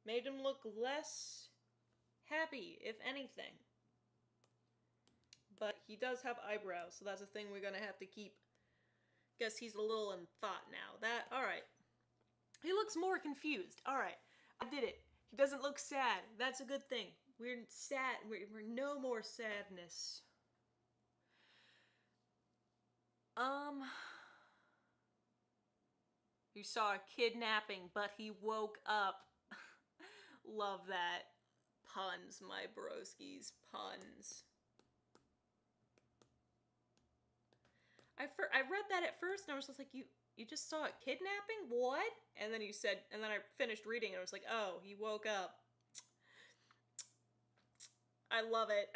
Made him look less happy, if anything. But he does have eyebrows, so that's a thing we're gonna have to keep. Guess he's a little in thought now. Alright. He looks more confused. Alright. I did it. He doesn't look sad. That's a good thing. We're sad. We're no more sadness. You saw a kidnapping, but he woke up. Love that. Puns, my broskies. Puns. I read that at first, and I was just like, you just saw a kidnapping? What? And then you said, and then I finished reading, and I was like, oh, he woke up. I love it.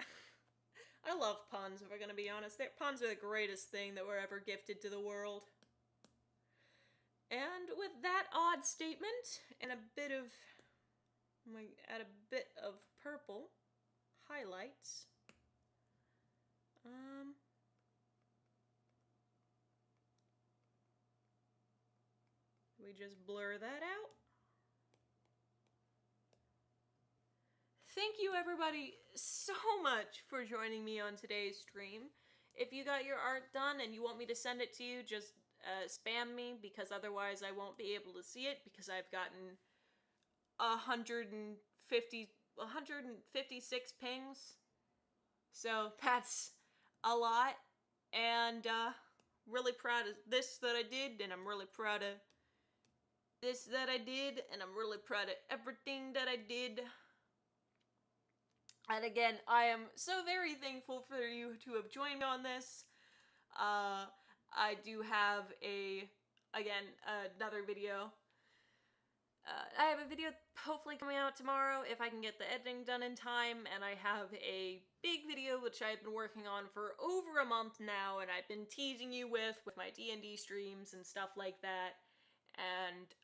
I love puns, if we're gonna be honest. Puns are the greatest thing that were ever gifted to the world. And with that odd statement, and a bit of, I'm gonna add a bit of purple highlights. We just blur that out. Thank you everybody so much for joining me on today's stream. If you got your art done and you want me to send it to you, just spam me, because otherwise I won't be able to see it, because I've gotten 156 pings. So that's a lot. And really proud of this that I did, and I'm really proud of this that I did, and I'm really proud of everything that I did. And again, I am so very thankful for you to have joined me on this. I do have another video. I have a video hopefully coming out tomorrow if I can get the editing done in time, and I have a big video which I've been working on for over a month now, and I've been teasing you with my D&D streams and stuff like that. And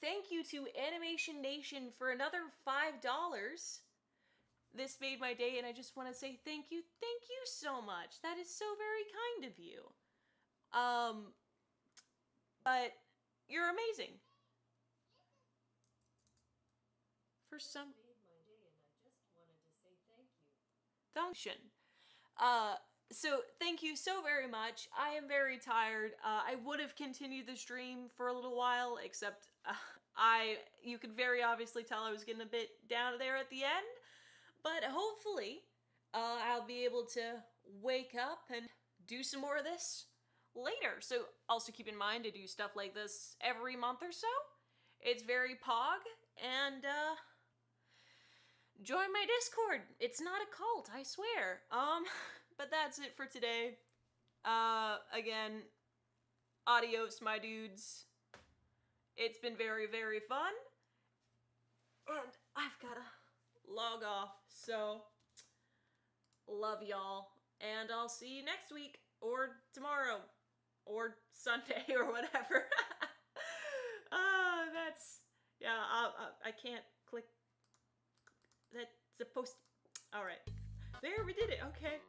thank you to Animation Nation for another $5. This made my day, and I just want to say thank you so much. That is so very kind of you. but you're amazing. For some Made my day, and I just wanted to say thank you. function. So thank you so very much. I am very tired. I would have continued the stream for a little while, except you could very obviously tell I was getting a bit down there at the end. But hopefully, I'll be able to wake up and do some more of this later. So also keep in mind to do stuff like this every month or so. It's very pog, and join my Discord. It's not a cult, I swear. But that's it for today. Again, adios, my dudes. It's been very, very fun. And I've gotta log off, so love y'all. And I'll see you next week, or tomorrow, or Sunday, or whatever. I can't click. That's supposed to. Alright. There, we did it. Okay.